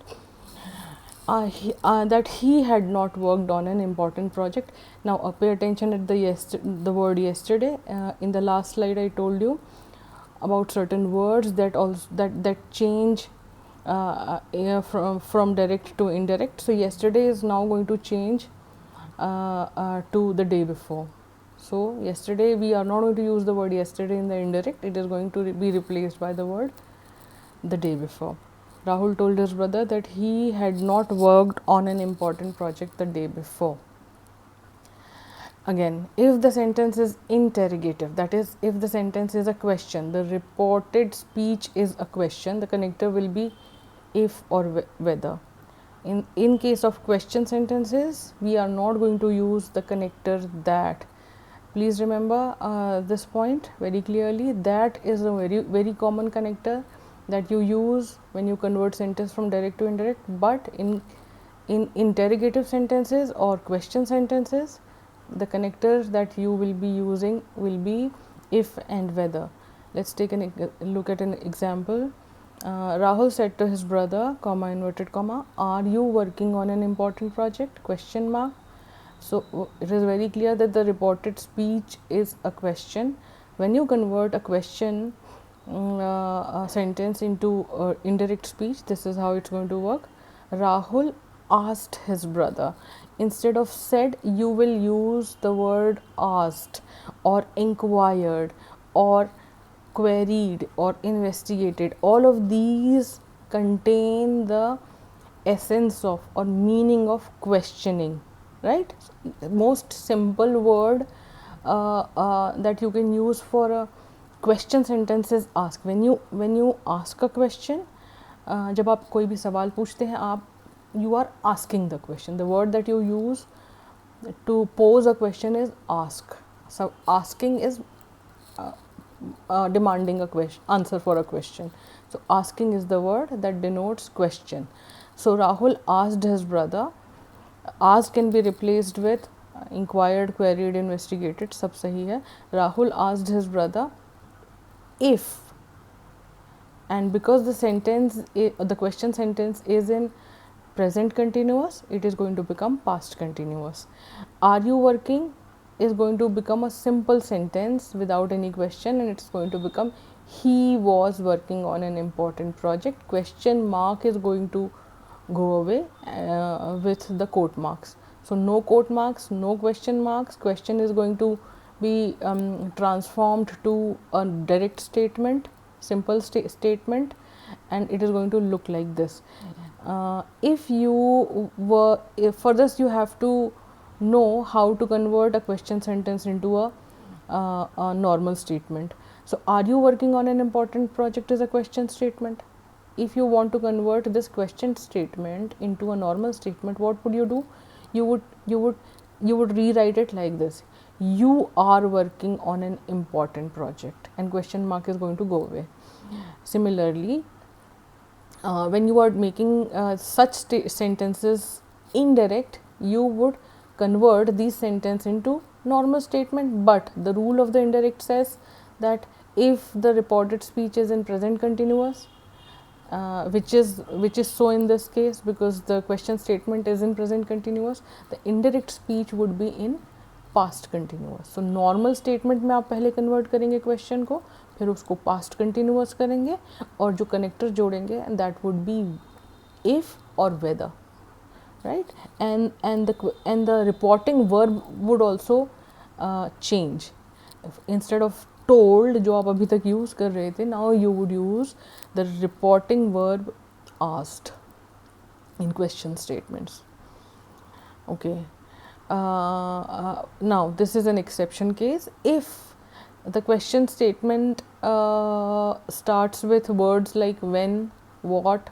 That he had not worked on an important project. Now pay attention at the word yesterday. In the last slide I told you about certain words that also that change from direct to indirect. So yesterday is now going to change to the day before. So yesterday, we are not going to use the word yesterday in the indirect. It is going to be replaced by the word the day before. Rahul told his brother that he had not worked on an important project the day before. Again, if the sentence is interrogative, that is, if the sentence is a question, the reported speech is a question, the connector will be if or whether. In case of question sentences, we are not going to use the connector that. Please remember this point very clearly. That is a very common connector that you use when you convert sentence from direct to indirect. But in interrogative sentences or question sentences, the connectors that you will be using will be if and whether. Let's take a look at an example. Rahul said to his brother, comma, inverted comma, are you working on an important project? Question mark. So it is very clear that the reported speech is a question. When you convert a question a sentence into indirect speech, this is how it's going to work. Rahul asked his brother. Instead of said, you will use the word asked or inquired or queried or investigated. All of these contain the essence of or meaning of questioning, right? Most simple word that you can use for a question sentence is ask. When you ask a question, जब आप कोई भी सवाल पूछते हैं, आप you are asking the question. The word that you use to pose a question is ask. So asking is demanding a question, answer for a question. So asking is the word that denotes question. So Rahul asked his brother. Ask can be replaced with inquired, queried, investigated. सब सही है. Rahul asked his brother if, and because the sentence, the question sentence is in present continuous, it is going to become past continuous. Are you working is going to become a simple sentence without any question, and it's going to become he was working on an important project. Question mark is going to go away with the quote marks. So no quote marks, no question marks. Question is going to be transformed to a direct statement, simple statement, and it is going to look like this. If you were, for this you have to know how to convert a question sentence into a normal statement. So are you working on an important project is a question statement. If you want to convert this question statement into a normal statement, what would you do? You would rewrite it like this: you are working on an important project, and question mark is going to go away. Similarly, when you are making such sentences indirect, you would convert these sentences into normal statement. But the rule of the indirect says that if the reported speech is in present continuous, which is so in this case because the question statement is in present continuous, the indirect speech would be in past continuous. So normal statement में आप पहले convert करेंगे question को, फिर उसको past continuous करेंगे और जो connector जोड़ेंगे, and that would be if or whether, right? And the reporting verb would also change. Instead of told जो आप अभी तक use कर रहे थे, now you would use the reporting verb asked in question statements. Okay. Now this is an exception case. If the question statement starts with words like when, what,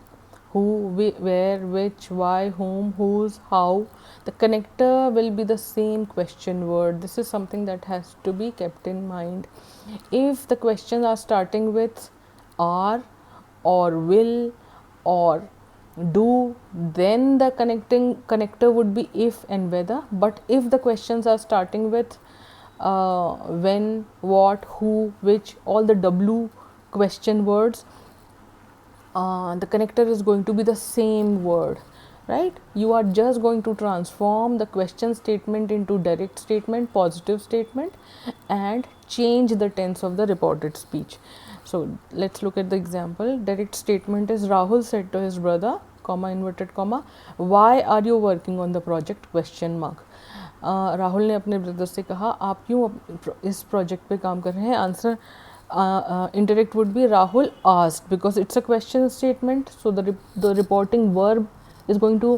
who, where, which, why, whom, whose, how, the connector will be the same question word. This is something that has to be kept in mind. If the questions are starting with are or will or do, then the connector would be if and whether. But if the questions are starting with when, what, who, which, all the W question words, the connector is going to be the same word, right? You are just going to transform the question statement into direct statement, positive statement, and change the tense of the reported speech. So let's look at the example. Direct statement is Rahul said to his brother, comma, inverted comma, why are you working on the project, question mark. Rahul ने अपने brother से कहा आप क्यों इस project पे काम कर रहे हैं. Answer indirect would be Rahul asked, because it's a question statement, so the reporting verb is going to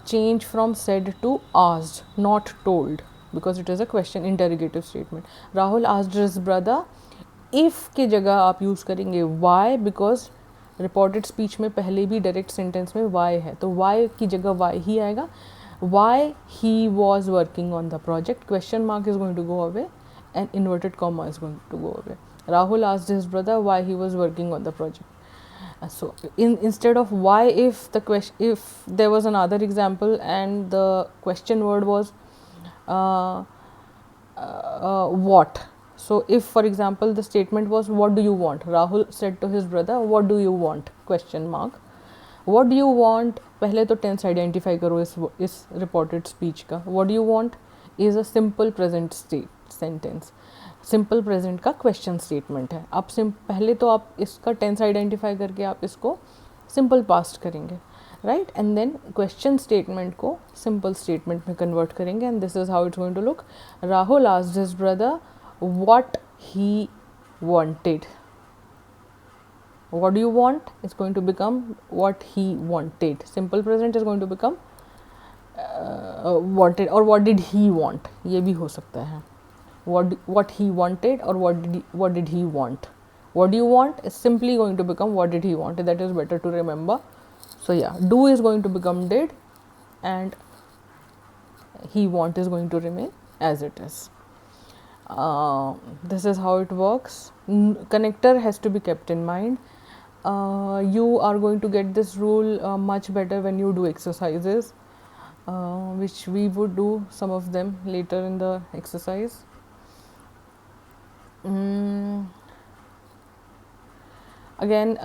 change from said to asked, not told, because it is a question interrogative statement. Rahul asked his brother. if की जगह आप use करेंगे why, because reported speech में पहले भी direct sentence में why है, तो why की जगह why ही आएगा. why he was working on the project, question mark is going to go away and inverted comma is going to go away. Rahul asked his brother why he was working on the project. So instead of why, if there was another example and the question word was what. So if for example the statement was what do you want, Rahul said to his brother what do you want, question mark. what do you want, पहले तो tense identify करो इस reported speech का. what do you want is a simple present sentence. Simple present का question statement है. आप पहले तो आप इसका टेंस आइडेंटिफाई करके आप इसको सिंपल पास्ट करेंगे, right, and then question statement को सिंपल स्टेटमेंट में कन्वर्ट करेंगे, and this is how it's going to look. Rahul asked his brother what he wanted. what do you want is going to become what he wanted. Simple present is going to become wanted, or what did he want, ये भी हो सकता है. what he wanted, or what did he want. what do you want is simply going to become what did he want. That is better to remember. So yeah, do is going to become did, and he want is going to remain as it is. This is how it works. Connector has to be kept in mind. You are going to get this rule much better when you do exercises, which we would do some of them later in the exercise. Again,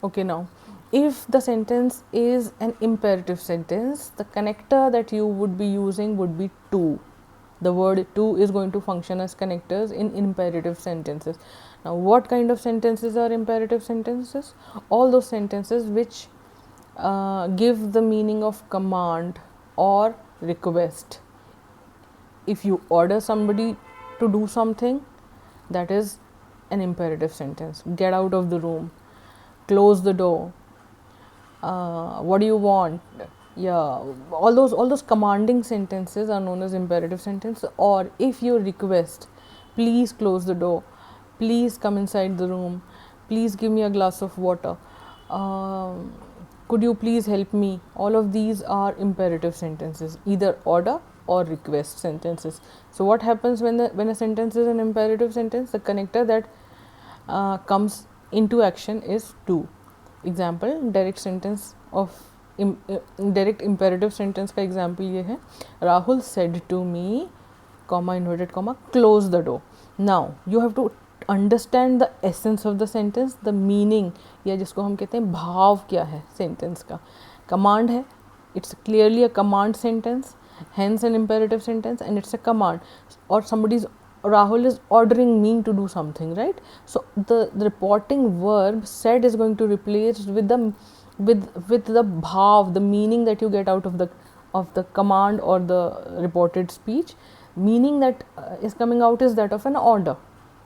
okay, now if the sentence is an imperative sentence, the connector that you would be using would be to. The word to is going to function as connectors in imperative sentences. Now what kind of sentences are imperative sentences? All those sentences which give the meaning of command or request. If you order somebody to do something, that is an imperative sentence. Get out of the room, close the door, what do you want, yeah, all those commanding sentences are known as imperative sentence. Or if you request, please close the door, please come inside the room, please give me a glass of water, could you please help me, all of these are imperative sentences, either order or request sentences. So what happens when a sentence is an imperative sentence? The connector that comes into action is to. Example, direct sentence of direct imperative sentence का example ये है, Rahul said to me, comma inverted comma, close the door. Now you have to understand the essence of the sentence, the meaning, या जिसको हम कहते हैं भाव क्या है sentence का. Command है, it's clearly a command sentence, hence an imperative sentence, and it's a command, or Rahul is ordering me to do something, right? So the reporting verb said is going to replace with the bhav, the meaning that you get out of the command or the reported speech. Meaning that is coming out is that of an order.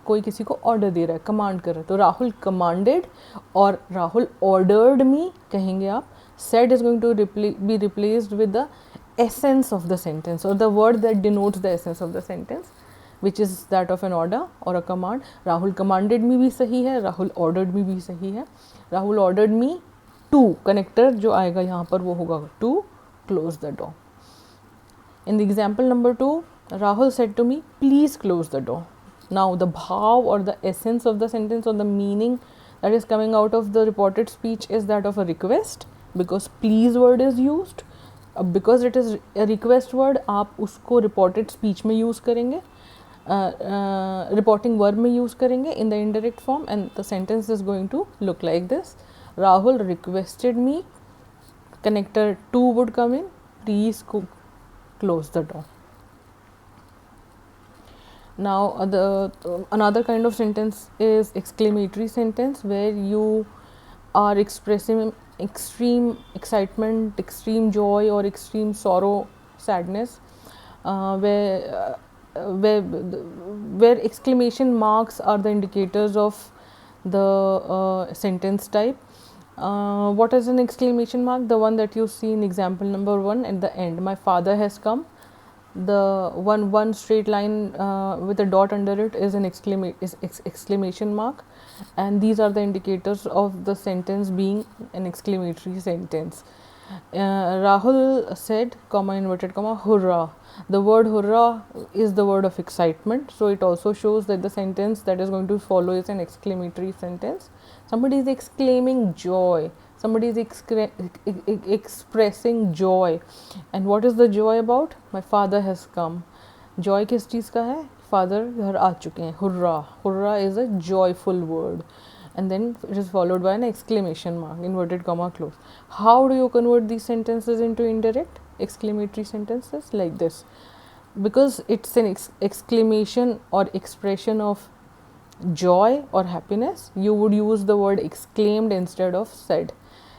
कोई किसी को order दे रहा है, command कर रहा है, तो Rahul commanded और Rahul ordered me कहेंगे आप. Said is going to be replaced with the essence of the sentence, or the word that denotes the essence of the sentence, which is that of an order or a command. Rahul commanded me भी सही है, Rahul ordered me भी सही है. Rahul ordered me to, connector जो आएगा यहाँ पर वो होगा to close the door. In the example number 2, Rahul said to me, please close the door. Now the bhav or the essence of the sentence or the meaning that is coming out of the reported speech is that of a request, because please word is used. Because it is a request word, आप उसको reported speech में use करेंगे, reporting verb में use करेंगे in the indirect form, and the sentence is going to look like this. Rahul requested me, connector to would come in, please close the door. Now another kind of sentence is exclamatory sentence, where you are expressing extreme excitement, extreme joy, or extreme sorrow, sadness, where exclamation marks are the indicators of the sentence type. What is an exclamation mark? The one that you see in example number 1 at the end. My father has come. The one straight line with a dot under it is an exclamation mark, and these are the indicators of the sentence being an exclamatory sentence. Rahul said, comma, inverted comma, hurrah. The word hurrah is the word of excitement, so it also shows that the sentence that is going to follow is an exclamatory sentence. Somebody is exclaiming joy, somebody is expressing joy. And what is the joy about? My father has come. Joy किस चीज़ का है? Father घर आ चुके हैं. Hurrah. Hurrah is a joyful word. And then it is followed by an exclamation mark, inverted comma, close. How do you convert these sentences into indirect exclamatory sentences? Like this. Because it's an exclamation or expression of joy or happiness, you would use the word exclaimed instead of said.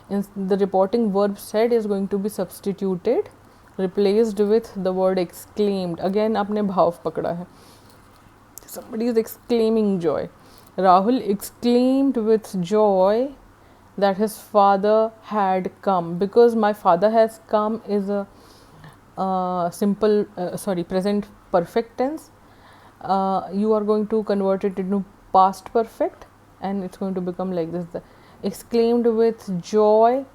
The reporting verb said is going to be substituted, replaced with the word exclaimed. Again आपने भाव पकड़ा है. Somebody is exclaiming joy. Rahul exclaimed with joy that his father had come. Because my father has come is a present perfect tense. You are going to convert it into past perfect, and it's going to become like this. Exclaimed with joy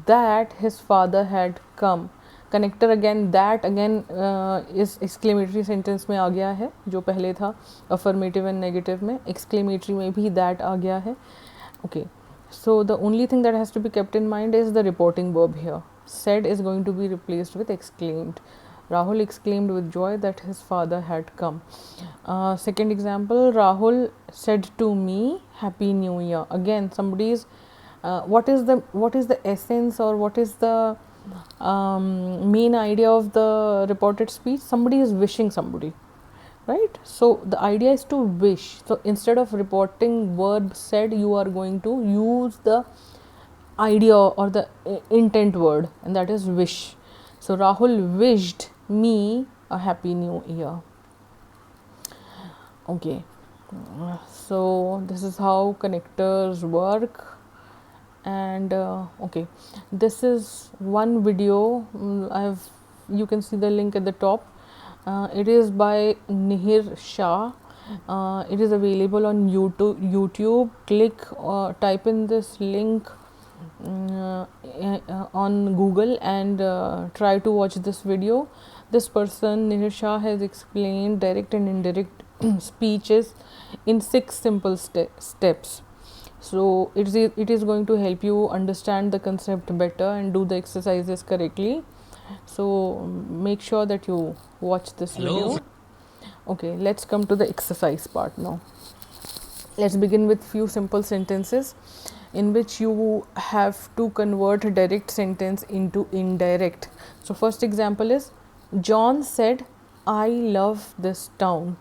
that his father had come. Connector again that again इस exclamatory sentence में आ गया है, जो पहले था affirmative and negative में. Exclamatory में भी दैट आ गया है. Okay, so the only thing that has to be kept in mind is the reporting verb here. said is going to be replaced with exclaimed. Rahul exclaimed with joy that his father had come. Second example, Rahul said to me, Happy New Year. Again, somebody's what is the essence, or what is the main idea of the reported speech? Somebody is wishing somebody, right? So the idea is to wish. So instead of reporting verb said, you are going to use the idea or the intent word, and that is wish. So Rahul wished me a happy new year. Okay, so this is how connectors work. And okay, this is one video. You can see the link at the top. It is by Nihir Shah. It is available on YouTube. Type in this link on Google and try to watch this video. This person, Nihir Shah, has explained direct and indirect speeches in 6 simple steps. So it is going to help you understand the concept better and do the exercises correctly. So make sure that you watch this video. Okay, let's come to the exercise part now. Let's begin with few simple sentences in which you have to convert direct sentence into indirect. So first example is, John said, I love this town.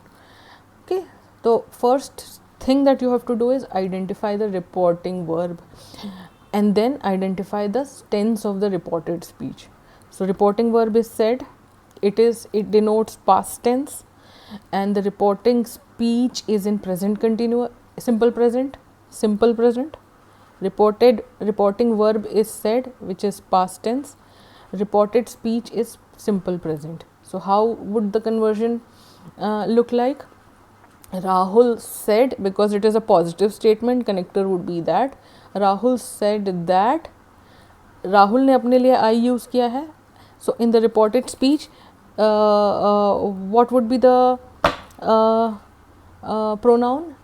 Okay, so first thing that you have to do is identify the reporting verb and then identify the tense of the reported speech. So reporting verb is said. It denotes past tense, and the reporting speech is in present continuous, simple present. Reporting verb is said, which is past tense. Reported speech is simple present. So how would the conversion look like? Rahul said, because it is a positive statement, connector would be that. Rahul said that. Rahul ने अपने लिए I use किया है. So in the reported speech, what would be the pronoun?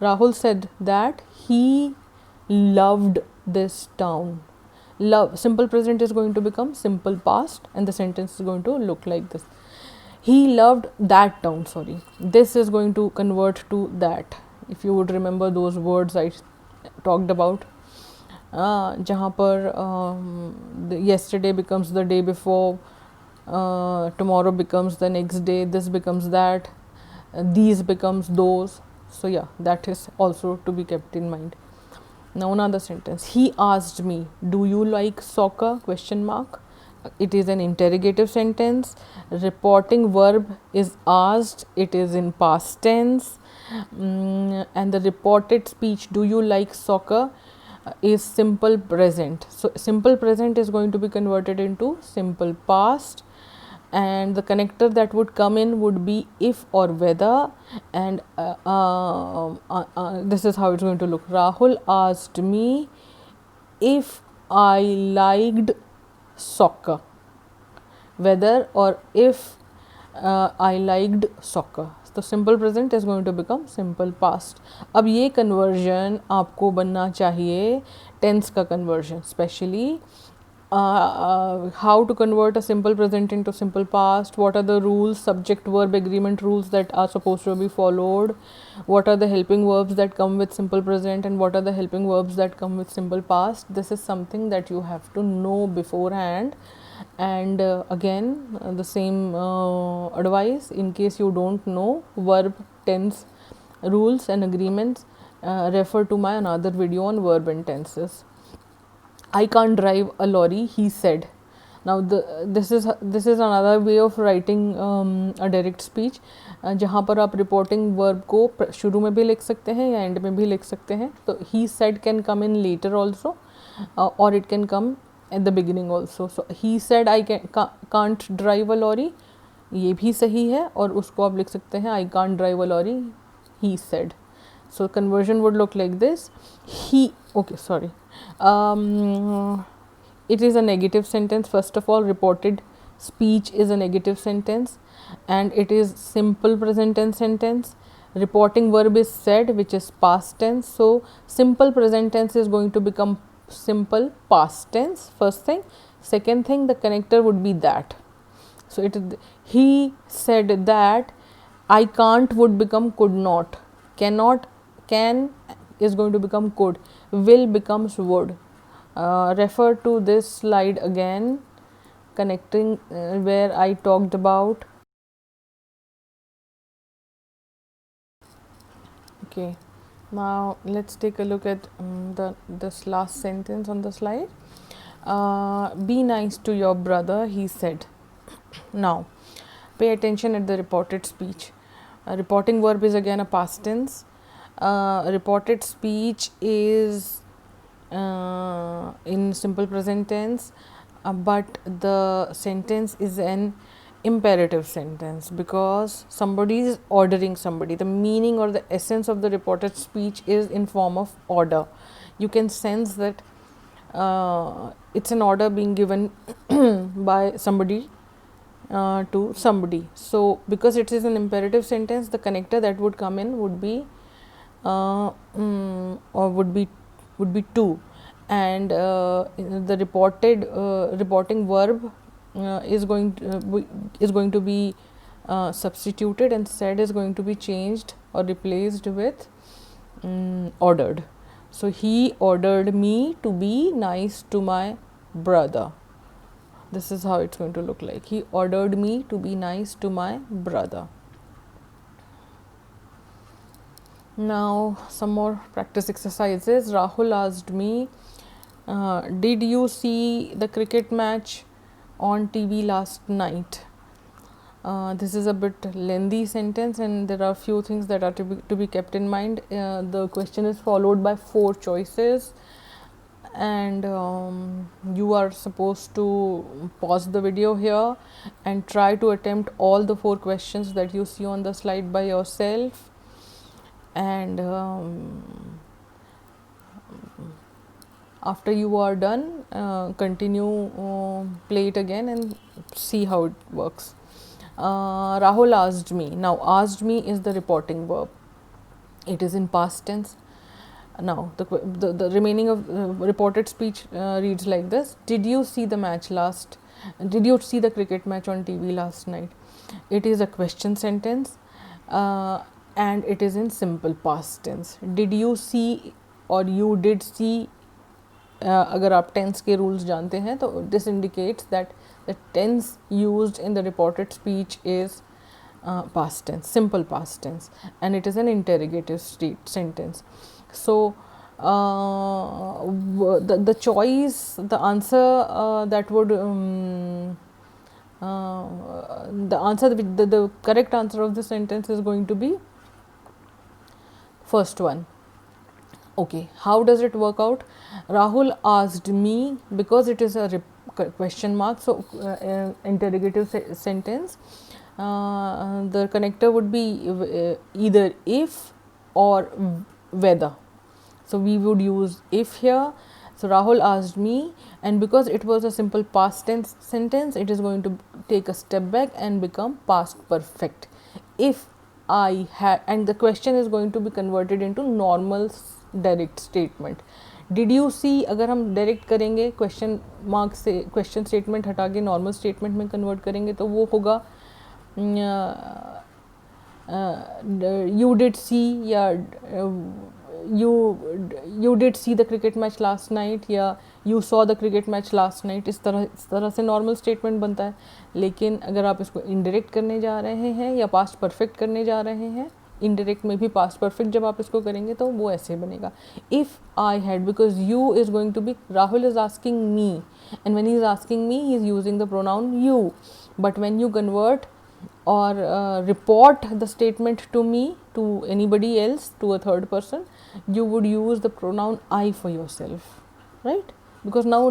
Rahul said that he loved this town. Love, simple present is going to become simple past, and the sentence is going to look like this. He loved that town. This is going to convert to that. If you would remember those words I talked about, जहाँ पर yesterday becomes the day before, tomorrow becomes the next day, this becomes that, these becomes those. So yeah, that is also to be kept in mind. Now another sentence. He asked me, "Do you like soccer?" Question mark. It is an interrogative sentence. Reporting verb is asked. It is in past tense. And the reported speech, "Do you like soccer?" is simple present. So simple present is going to be converted into simple past, and the connector that would come in would be if or whether, and this is how it's going to look. Rahul asked me if I liked soccer, whether or if I liked soccer. तो simple present is going to become simple past. अब ये conversion आपको बनना चाहिए tense का conversion, specially how to convert a simple present into simple past, what are the rules, subject verb agreement rules that are supposed to be followed, what are the helping verbs that come with simple present, and what are the helping verbs that come with simple past. This is something that you have to know beforehand. And again, the same advice, in case you don't know verb tense rules and agreements, refer to my another video on verb and tenses. I can't drive a lorry, he said. Now this is another way of writing a direct speech, जहाँ पर आप reporting verb को शुरू में भी लिख सकते हैं या end में भी लिख सकते हैं. तो he said can come in later also, or it can come at the beginning also. So he said I can't drive a lorry, ये भी सही है, और उसको आप लिख सकते हैं I can't drive a lorry, he said. So conversion would look like this. It is a negative sentence. First of all, reported speech is a negative sentence, and it is simple present tense sentence. Reporting verb is said, which is past tense. So simple present tense is going to become simple past tense, first thing. Second thing, the connector would be that. So he said that. I can't would become could not. Cannot, can is going to become could. Will becomes would. Refer to this slide again, connecting where I talked about. Okay, now let's take a look at this last sentence on the slide. Be nice to your brother, he said. Now, pay attention at the reported speech. Reporting verb is again a past tense. Reported speech is in simple present tense, but the sentence is an imperative sentence because somebody is ordering somebody. The meaning or the essence of the reported speech is in form of order. You can sense that it's an order being given by somebody to somebody. So because it is an imperative sentence, the connector that would come in would be or would be to, and the reporting verb is going to be substituted, and said is going to be changed or replaced with ordered. So he ordered me to be nice to my brother. This is how it's going to look like. He ordered me to be nice to my brother. Now some more practice exercises. Rahul asked me, did you see the cricket match on TV last night? This is a bit lengthy sentence, and there are few things that are to be kept in mind. The question is followed by 4 choices, and you are supposed to pause the video here and try to attempt all the 4 questions that you see on the slide by yourself. And after you are done, continue, play it again and see how it works. Rahul asked me. Now asked me is the reporting verb. It is in past tense. Now the remaining of reported speech reads like this. Did you see the cricket match on TV last night? It is a question sentence, and it is in simple past tense. Did you see or you did see, अगर आप tense के rules जानते हैं तो this indicates that the tense used in the reported speech is past tense, simple past tense, and it is an interrogative sentence. So the choice, the answer that would the answer, the correct answer of the sentence is going to be first one. Okay, how does it work out? Rahul asked me, because it is a question mark, so interrogative sentence. The connector would be either if or whether. So we would use if here. So Rahul asked me, and because it was a simple past tense sentence, it is going to take a step back and become past perfect. If I had, and the question is going to be converted into normal direct statement. Did you see अगर हम direct करेंगे question mark से, question statement हटा के normal statement में convert करेंगे तो वो होगा यू डिड सी, या you did see the cricket match last night, या you saw the cricket match last night. इस तरह से नॉर्मल स्टेटमेंट बनता है. लेकिन अगर आप इसको इनडायरेक्ट करने जा रहे हैं या पास्ट परफेक्ट करने जा रहे हैं, इनडायरेक्ट में भी पास्ट परफेक्ट जब आप इसको करेंगे तो वो ऐसे बनेगा. If I had, because you is going to be, Rahul is asking me, and when he is asking me he is using the pronoun you. But when you convert or report the statement to me, to anybody else, to a third person, you would use the pronoun I for yourself, right? Because now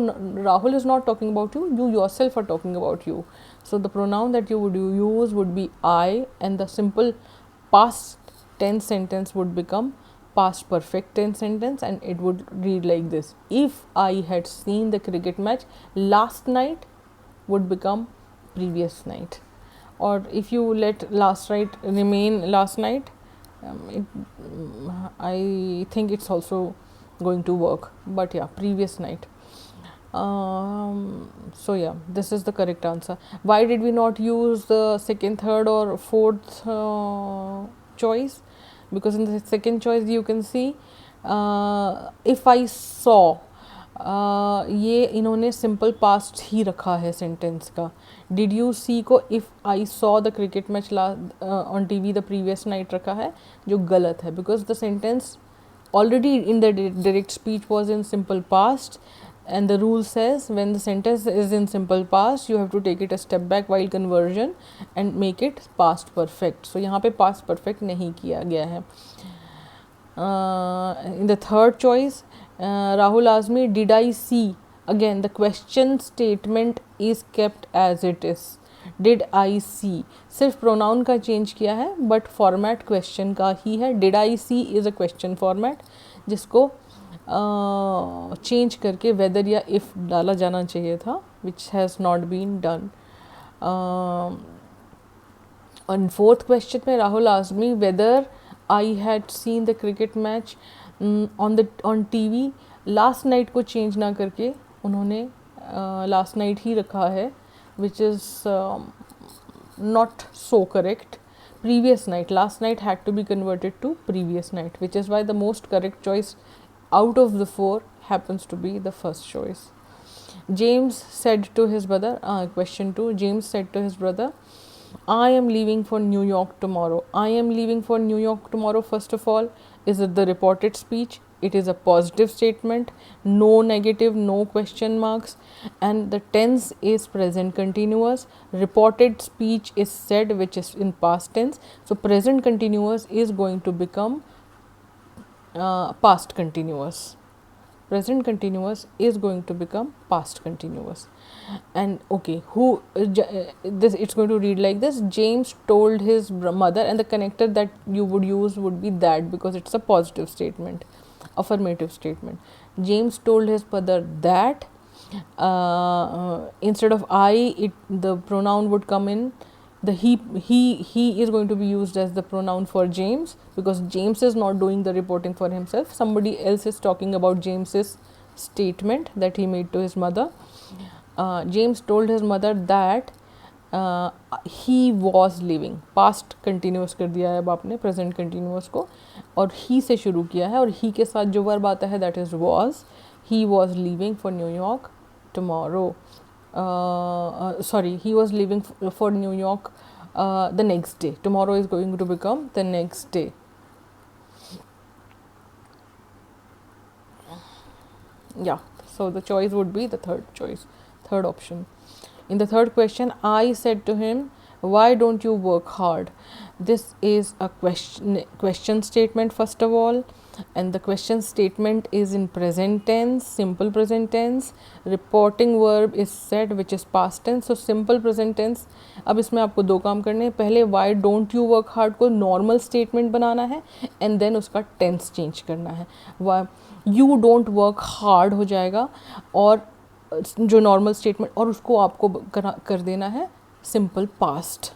Rahul is not talking about you, you yourself are talking about you. So the pronoun that you would use would be I, and the simple past tense sentence would become past perfect tense sentence, and it would read like this: if I had seen the cricket match last night would become previous night. Or if you let last night remain last night, I think it's also going to work. But yeah, previous night. So yeah, this is the correct answer. Why did we not use the second, third or fourth choice? Because in the second choice you can see if I saw, ये इन्होंने simple past ही रखा है sentence का. Did you सी को if I saw the cricket match on T V the previous night रखा है, जो गलत है. Because the sentence already in the direct speech was in simple past, and the rule says when the sentence is in simple past you have to take it a step back while conversion and make it past perfect. So यहाँ पे past perfect नहीं किया गया है. In the third choice, Rahul asked me, did I see? Again, the question statement is kept as it is. Did I see? सिर्फ pronoun का change किया है, but format question का ही है. Did I see is a question format, जिसको change करके whether या if डाला जाना चाहिए था, which has not been done. On fourth question में Rahul asked me whether I had seen the cricket match on TV. Last night को change ना करके उन्होंने लास्ट नाइट ही रखा है, which is not so correct. Previous night, last night had to be converted to previous night, which is why the most correct choice out of the four happens to be the first choice. James said to his brother, question 2, James said to his brother, I am leaving for New York tomorrow. I am leaving for New York tomorrow, first of all, is it the reported speech? It is a positive statement, no negative, no question marks, and the tense is present continuous. Reported speech is said, which is in past tense. So present continuous is going to become past continuous. Present continuous is going to become past continuous. And okay, who this, it's going to read like this: James told his mother, and the connector that you would use would be that, because it's a positive statement, affirmative statement. James told his mother that, instead of I, the pronoun would come in. The he is going to be used as the pronoun for James, because James is not doing the reporting for himself. Somebody else is talking about James's statement that he made to his mother. James told his mother that he was leaving. Past continuous कर दिया है अब आपने present continuous को, और he से शुरू किया है, और he के साथ जो verb आता है that is was. He was leaving for New York tomorrow. Sorry, he was leaving for New York the next day. Tomorrow is going to become the next day. Yeah, so the choice would be the third option. In the third question, I said to him, why don't you work hard? This is a question statement first of all, and the question statement is in present tense, simple present tense. Reporting verb is said, which is past tense. So simple present tense. अब इसमें आपको दो काम करने हैं. पहले why don't you work hard को normal statement बनाना है, and then उसका tense change करना है. You don't work hard हो जाएगा, और जो नॉर्मल स्टेटमेंट, और उसको आपको कर देना है simple past,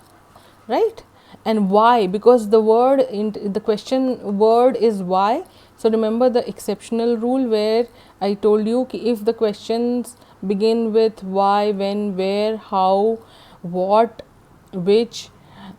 right. And why? Because the word in the question word is why. So remember the exceptional rule where I told you कि if the questions begin with why, when, where, how, what, which,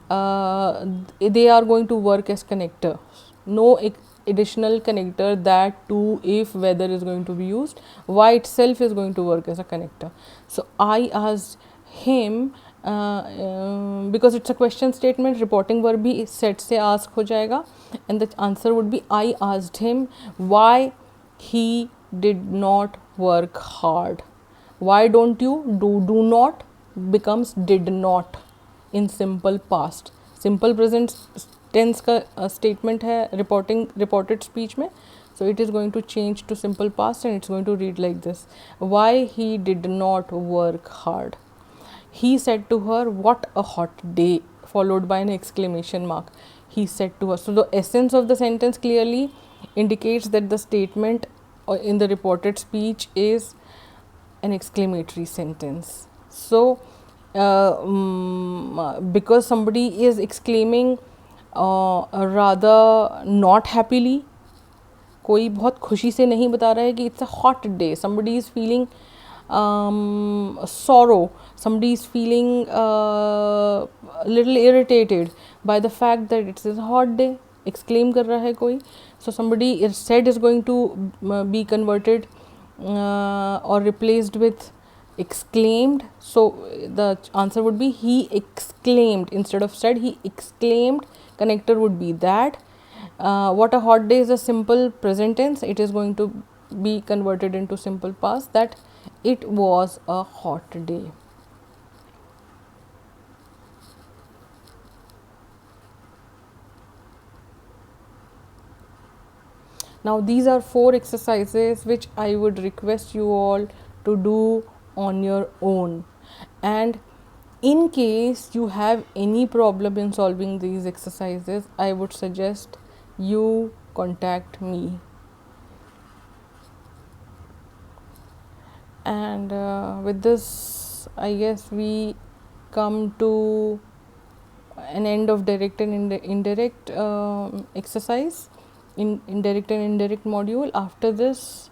they are going to work as connector. No additional connector, that, to, if, whether is going to be used. Why itself is going to work as a connector. So I asked him, because it's a question statement, reporting verb भी set से ask हो जाएगा, and the answer would be I asked him why he did not work hard. Why don't you? Do not becomes did not in simple past. Simple present tense का statement है reported speech में. So it is going to change to simple past, and it's going to read like this: why he did not work hard. He said to her, what a hot day, followed by an exclamation mark. He said to her. So the essence of the sentence clearly indicates that the statement in the reported speech is an exclamatory sentence. So because somebody is exclaiming rather not happily, कोई बहुत खुशी से नहीं बता रहा है कि it's a hot day. Somebody is feeling sorrow. Somebody is feeling a little irritated by the fact that it is a hot day. Exclaim कर रहा है कोई. So somebody is said is going to be converted or replaced with exclaimed. So the answer would be he exclaimed instead of said. He exclaimed. Connector would be that. What a hot day is a simple present tense. It is going to be converted into simple past, that it was a hot day. Now these are 4 exercises which I would request you all to do on your own, and in case you have any problem in solving these exercises, I would suggest you contact me. And with this, I guess we come to an end of direct and indirect exercise in direct and indirect module. After this,